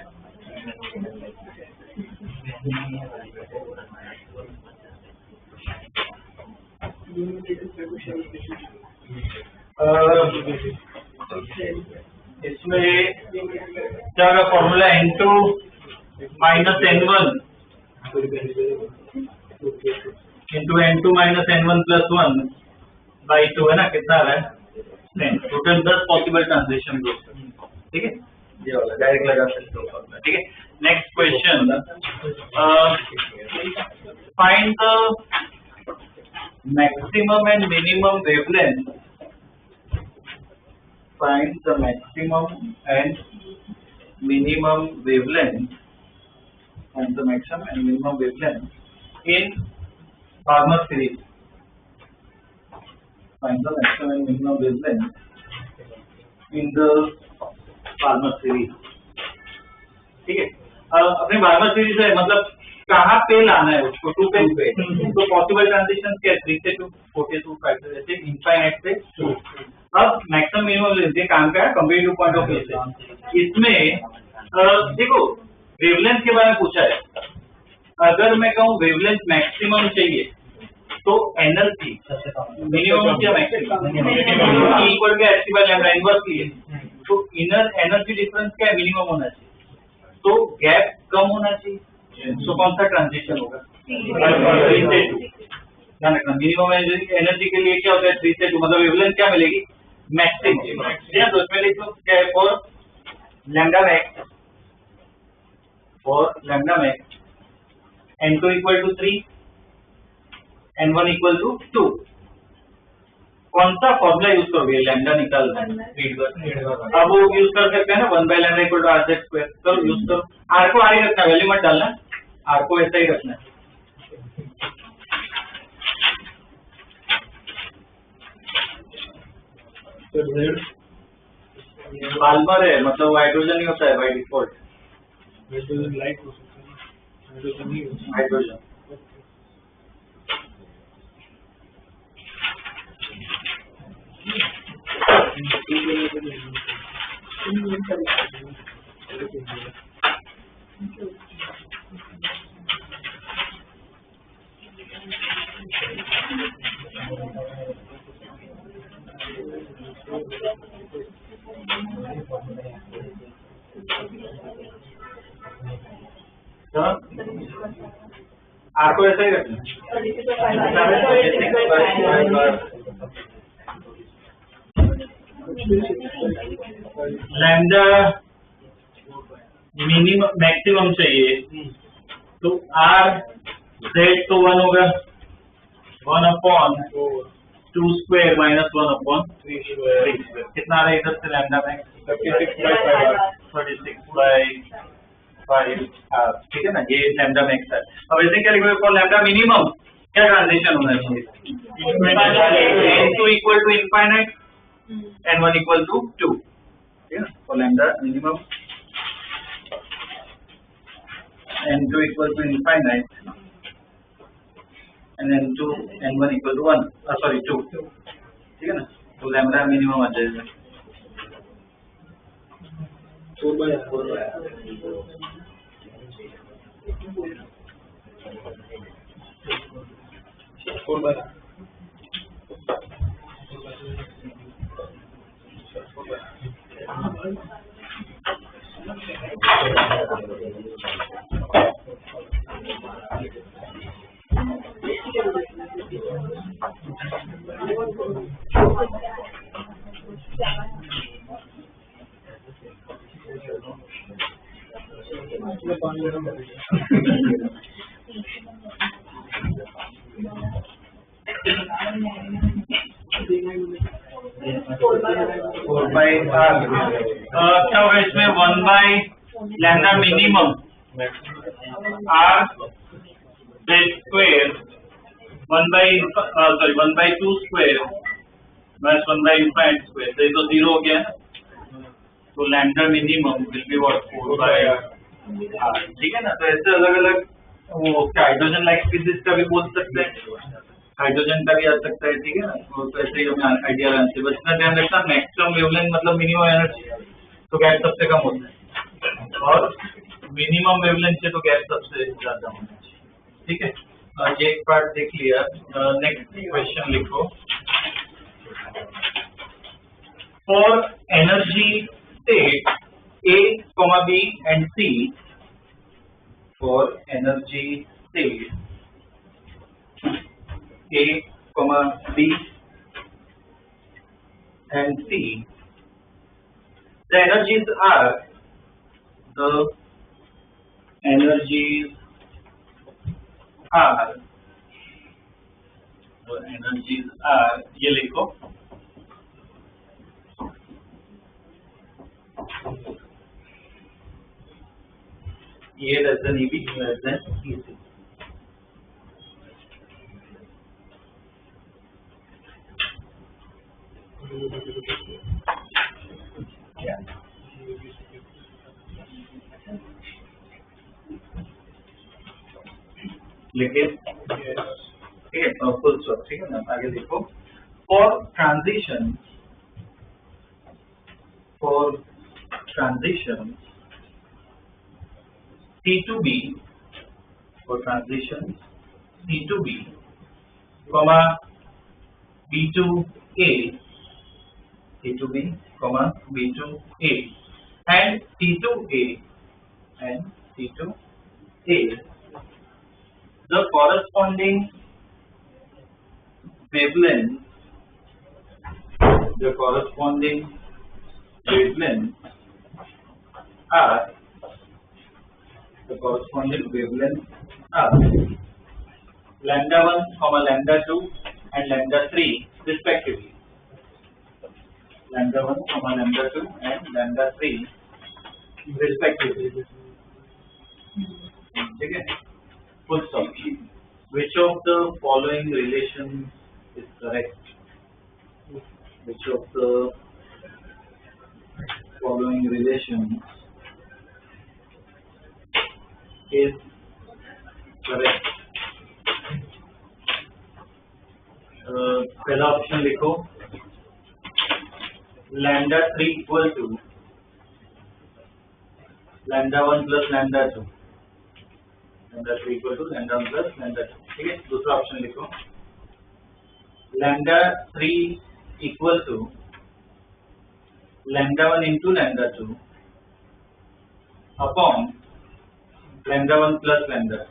इसमें क्या का formula n2 minus n1 into n2 minus n1 plus 1 by 2 है ना, कितना आ रहा है 10। टोटल 10 पॉसिबल ट्रांजिशन, ठीक है। ये वाला डायरेक्ट लगा सकते हो, ठीक है। Next question, find the maximum and minimum wavelength. Find the maximum and minimum wavelength, and the maximum and minimum wavelength in Balmer series. Find the maximum and minimum wavelength in the Balmer series. ठीक है। अपने बार्मर सीरीज है, मतलब कहाँ पे लाना है उसको, 2 पे। तो पॉसिबल ट्रांजिशन क्या, 3 से 2, 4 से 2, 5 से जैसे इनफाइनाइट से 2। अब मैक्सिमम मिनिमम ये काम का है कंपेरेटिव पॉइंट ऑफ व्यू से। इसमें देखो वेवलेंथ के बारे में पूछा है। अगर मैं कहूँ वेवलेंथ मैक्सिमम चाहिए तो एनर्जी मिनिमम क्या maximum equal to H by lambda inverse लिए। तो इनर एनर्जी डिफरेंस क्या है, मिनिमम होना चाहिए, तो गैप कम होना चाहिए, तो कौन सा ट्रांजिशन होगा, 3 से 2। ध्यान रखना मिनिमम एनर्जी के लिए क्या होता है 3 से 2, मतलब वेवलेंथ क्या मिलेगी, मैक्सिमम। तो इसमें लिख लो क्या है, for lambda max n2 equal to 3 n1 equal to 2, कौन सा फॉर्मूला यूज करोगे, लैम्डा निकालना है। अब वो यूज कर सकते हैं ना 1/λ इक्वल टू r/2, तो यूज करो। r को r ही रखना, वैल्यू मत डालना, r को ऐसा ही रखना है। बाल्मर है, मतलब हाइड्रोजन ही होता है बाय डिफॉल्ट, हाइड्रोजन लाइट हो सकता है, हाइड्रोजन नहीं हो सकता। हाइड्रोजन। आपको ऐसा ही रखना लैम्डा मिनिमम मैक्सिमम चाहिए, तो आर जेड तो 1 होगा, 1/2 स्क्वायर माइनस 1/3 स्क्वायर, कितना आ रहा है इधर से लैम्डा मैक्स 36/5, ठीक है ना, ये लैम्डा मैक्स है। अब ऐसे क्या लिखोगे, फॉर लैम्डा मिनिमम क्या ट्रांजिशन होना चाहिए, n2 equal to infinite n1 equal to 2, ठीक है ना, for lambda minimum n2 equal to infinite and n1 equal to 1, sorry 2, ठीक है ना, तो लैम्डा मिनिमम आ जाएगा 4/4 4/r क्या होगा इसमें, 1/λ minimum r z square 1/2 square minus 1/infinite square, तो ये तो 0 हो गया, तो lambda minimum will be what 4/r, ठीक है ना। तो ऐसे अलग अलग वो हाइड्रोजन लाइक स्पीसीज का भी बोल सकते हैं, हाइड्रोजन का भी आ सकता है, ठीक है ना, तो ऐसे ही हमें आइडिया रहना चाहिए। बस इतना ध्यान रखना मैक्सिमम वेवलेंथ मतलब मिनिमम एनर्जी, तो गैप सबसे कम होता है, और मिनिमम वेवलेंथ से तो गैप सबसे ज्यादा होना चाहिए, ठीक है। ये एक पार्ट देख लिया, नेक्स्ट क्वेश्चन लिखो, for energy state A, B and C, for energy state A, B and C, the energies are ये लिखो, A less than EB, less than EC. Yeah. लिखे, ठीक है, फुल स्टॉप, ठीक है ना। आगे देखो, for transition C to B, for transition C to B, comma B to A, T2B, B2A, and T2A and T2A. The corresponding wavelengths are lambda 1, lambda 2 and lambda 3 respectively. Lambda 1, lambda 2 and lambda 3 respectively. Okay. Full stop. Which of the following relations is correct? Which of the following relations is correct? पहला ऑप्शन लिखो, lambda 3 equal to lambda 1 plus lambda 2. lambda 3 equal to lambda 1 plus lambda 2. ठीक है. दूसरा ऑप्शन लिखो, lambda 3 equal to lambda 1 into lambda 2 upon lambda 1 plus lambda 2.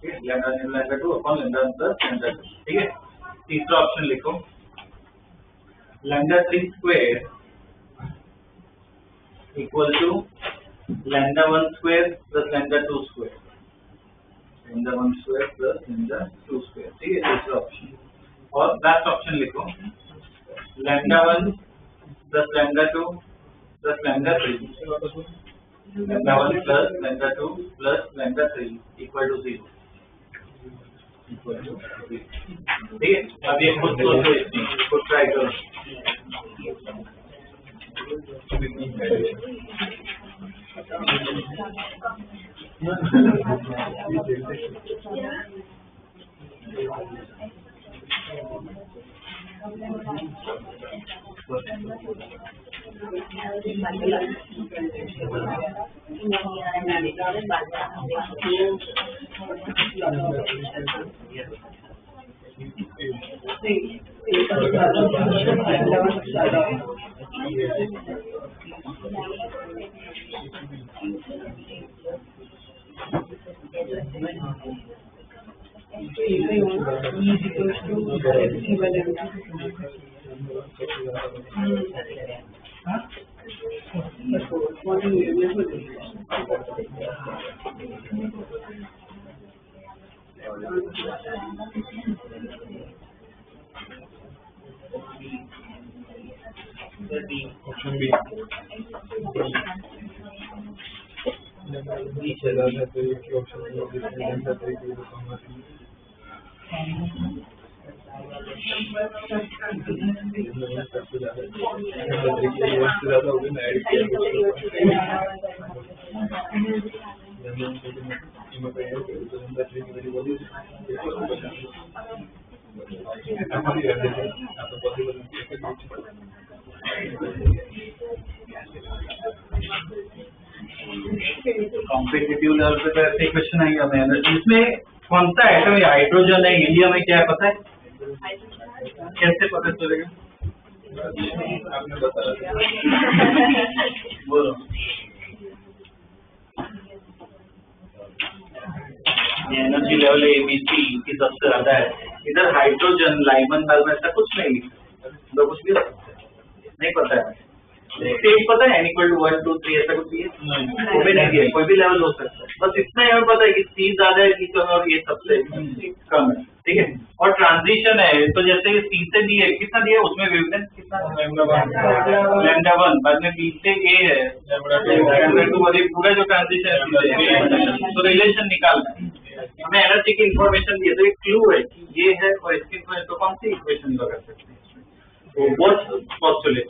ठीक है. lambda 1 into lambda 2 upon lambda 1 plus lambda 2. ठीक है. तीसरा ऑप्शन लिखो, lambda 3 square equal to lambda 1 square plus lambda 2 square. lambda 1 square plus lambda 2 square. ठीक है. तीसरा ऑप्शन. और लास्ट ऑप्शन लिखो, lambda 1 plus lambda 2 plus lambda 3. lambda 1 plus lambda 2 plus lambda 3 equal to 0. ठीक है. अब ये खुद सोचो, इसमें खुद ट्राई करो. Option B. Each other has the option of this lambda 3 to become a 3. Competitive level पे तो ऐसे क्वेश्चन आएगा मैंने, इसमें कौन सा एटम है, हाइड्रोजन है, हीलियम है, क्या है पता है? कैसे पता चलेगा? आपने बताया. बोलो. एनर्जी लेवल ABC की सबसे ज्यादा है. इधर हाइड्रोजन, लाइमन दाल में ऐसा कुछ नहीं लिखा, तो कुछ भी नहीं पता है. स्टेट पता है, n equal to 1 2 3 ऐसा कुछ है? वो भी नहीं है. कोई भी लेवल हो सकता है. बस इतना ही हमें पता है कि C ज्यादा है, C कम है और ये सबसे कम है. ठीक है. और ट्रांजिशन है, तो जैसे C से B है, कितना दिया उसमें वेवलेंथ कितना? लैम्डा 1. बाद में B से A है, लैम्डा 2. और ये पूरा जो ट्रांजिशन है, तो रिलेशन निकालना है. हमें एनर्जी की इंफॉर्मेशन दी है, तो एक क्लू है कि ये है और इसकी इंफॉर्मेशन, तो कौन सी इक्वेशन लगा सकते हैं? What postulate.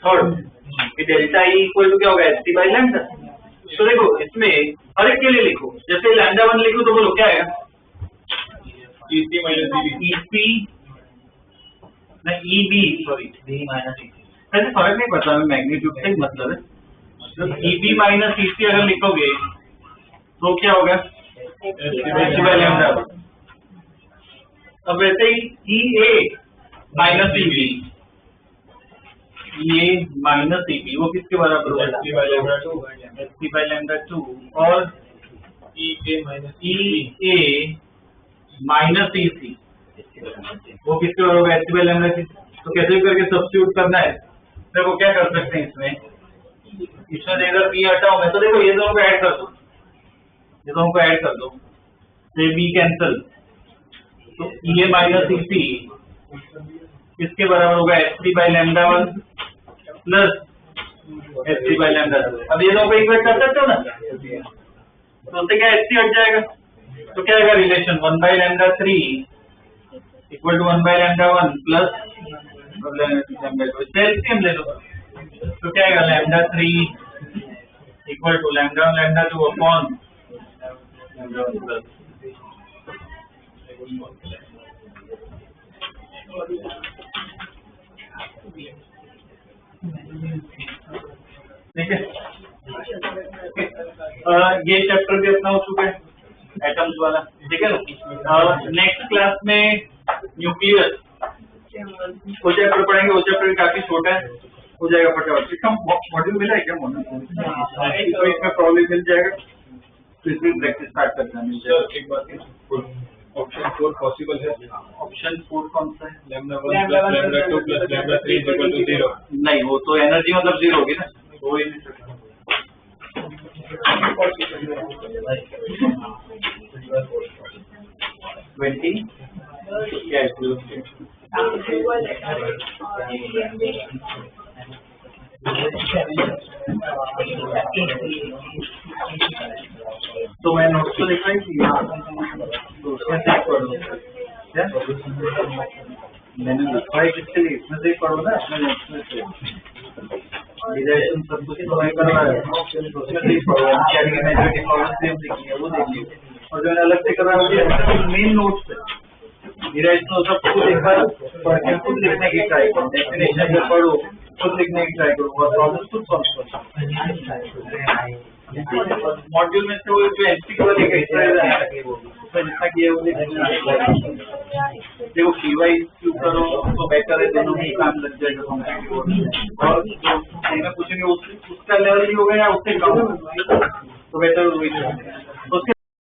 थर्ड कि डेल्टा ई इक्वल टू क्या होगा, एच टी बाई लैम्डा. तो देखो इसमें हर एक के लिए लिखो, जैसे लैम्डा 1 लिखो तो बोलो क्या आएगा, EC minus EB. EC नहीं EB, sorry B minus EC. ऐसे फर्क नहीं पड़ता, हमें मैग्नीट्यूड से ही मतलब है. तो EB माइनस EC अगर लिखोगे तो क्या होगा, एच बाई लैम्डा. अब वैसे ही EA माइनस EB ये माइनस ईपी वो किसके बराबर होगा? SC by lambda 2 SC by lambda 2 और EA minus EA minus EC वो किसके बराबर होगा? SC by lambda 3। तो कैसे भी करके सब्स्टिट्यूट करना है। देखो क्या कर सकते हैं इसमें इधर बी हटाओ मैं तो देखो ये दोनों को ऐड कर दो, ये दोनों को ऐड कर दो तो ये बी कैंसिल। तो EA माइनस EC किसके बराबर होगा? SC by lambda 1 plus SC by lambda 2। अब ये दोनों को इक्वेट कर सकते हो ना, तो उससे क्या SC हट जाएगा। तो क्या आएगा relation 1 by lambda 3 equal to 1 by lambda 1 plus lambda 2। LCM ले लो तो क्या आएगा lambda 3 equal to lambda 1 lambda 2 upon lambda 1 plus. ठीक है, ये चैप्टर भी अपना हो चुका है एटम्स वाला। ठीक है ना, नेक्स्ट क्लास में न्यूक्लियस वो चैप्टर पढ़ेंगे। वो चैप्टर काफी छोटा है, हो जाएगा फटाफट। इसका मॉड्यूल मिला है क्या? तो इसमें प्रॉब्लम मिल जाएगा तो इसमें प्रैक्टिस स्टार्ट करना मिल जाएगा। एक बात ऑप्शन 4 पॉसिबल है। ऑप्शन 4 कौन सा है? lambda 1 plus lambda 2 plus lambda 3 is equal to 0। नहीं, वो तो एनर्जी मतलब 0 होगी ना, हो ही नहीं सकता। 20 क्या है? तो मैं नोट्स तो लिख रही थी तो उसमें से पढ़ो क्या मैंने लिखा है किसके लिए? इसमें से पढ़ो ना अपने नोट्स में से। डिराइवेशन सब कुछ तो मैं कर रहा है उसमें से पढ़ो। क्या नेगेटिव प्रॉब्लम से हम लिखी है वो देखिए, और जो अलग से कर रहा है मेन नोट्स है। डिराइवेशन सब कुछ एक बार पढ़ के खुद लिखने की ट्राई करो, डेफिनेशन जब पढ़ो खुद लिखने की ट्राई करो और प्रॉब्लम खुद सॉल्व करो। मॉड्यूल में से वो जो एमसीक्यू वाले एक्सरसाइज है उसमें जितना किया वो देखो PYQ करो तो बेटर है, दोनों में काम लग जाएगा कॉम्पिटिटिव। और जो पूछेंगे उसका लेवल ही होगा या उससे कम तो बेटर वही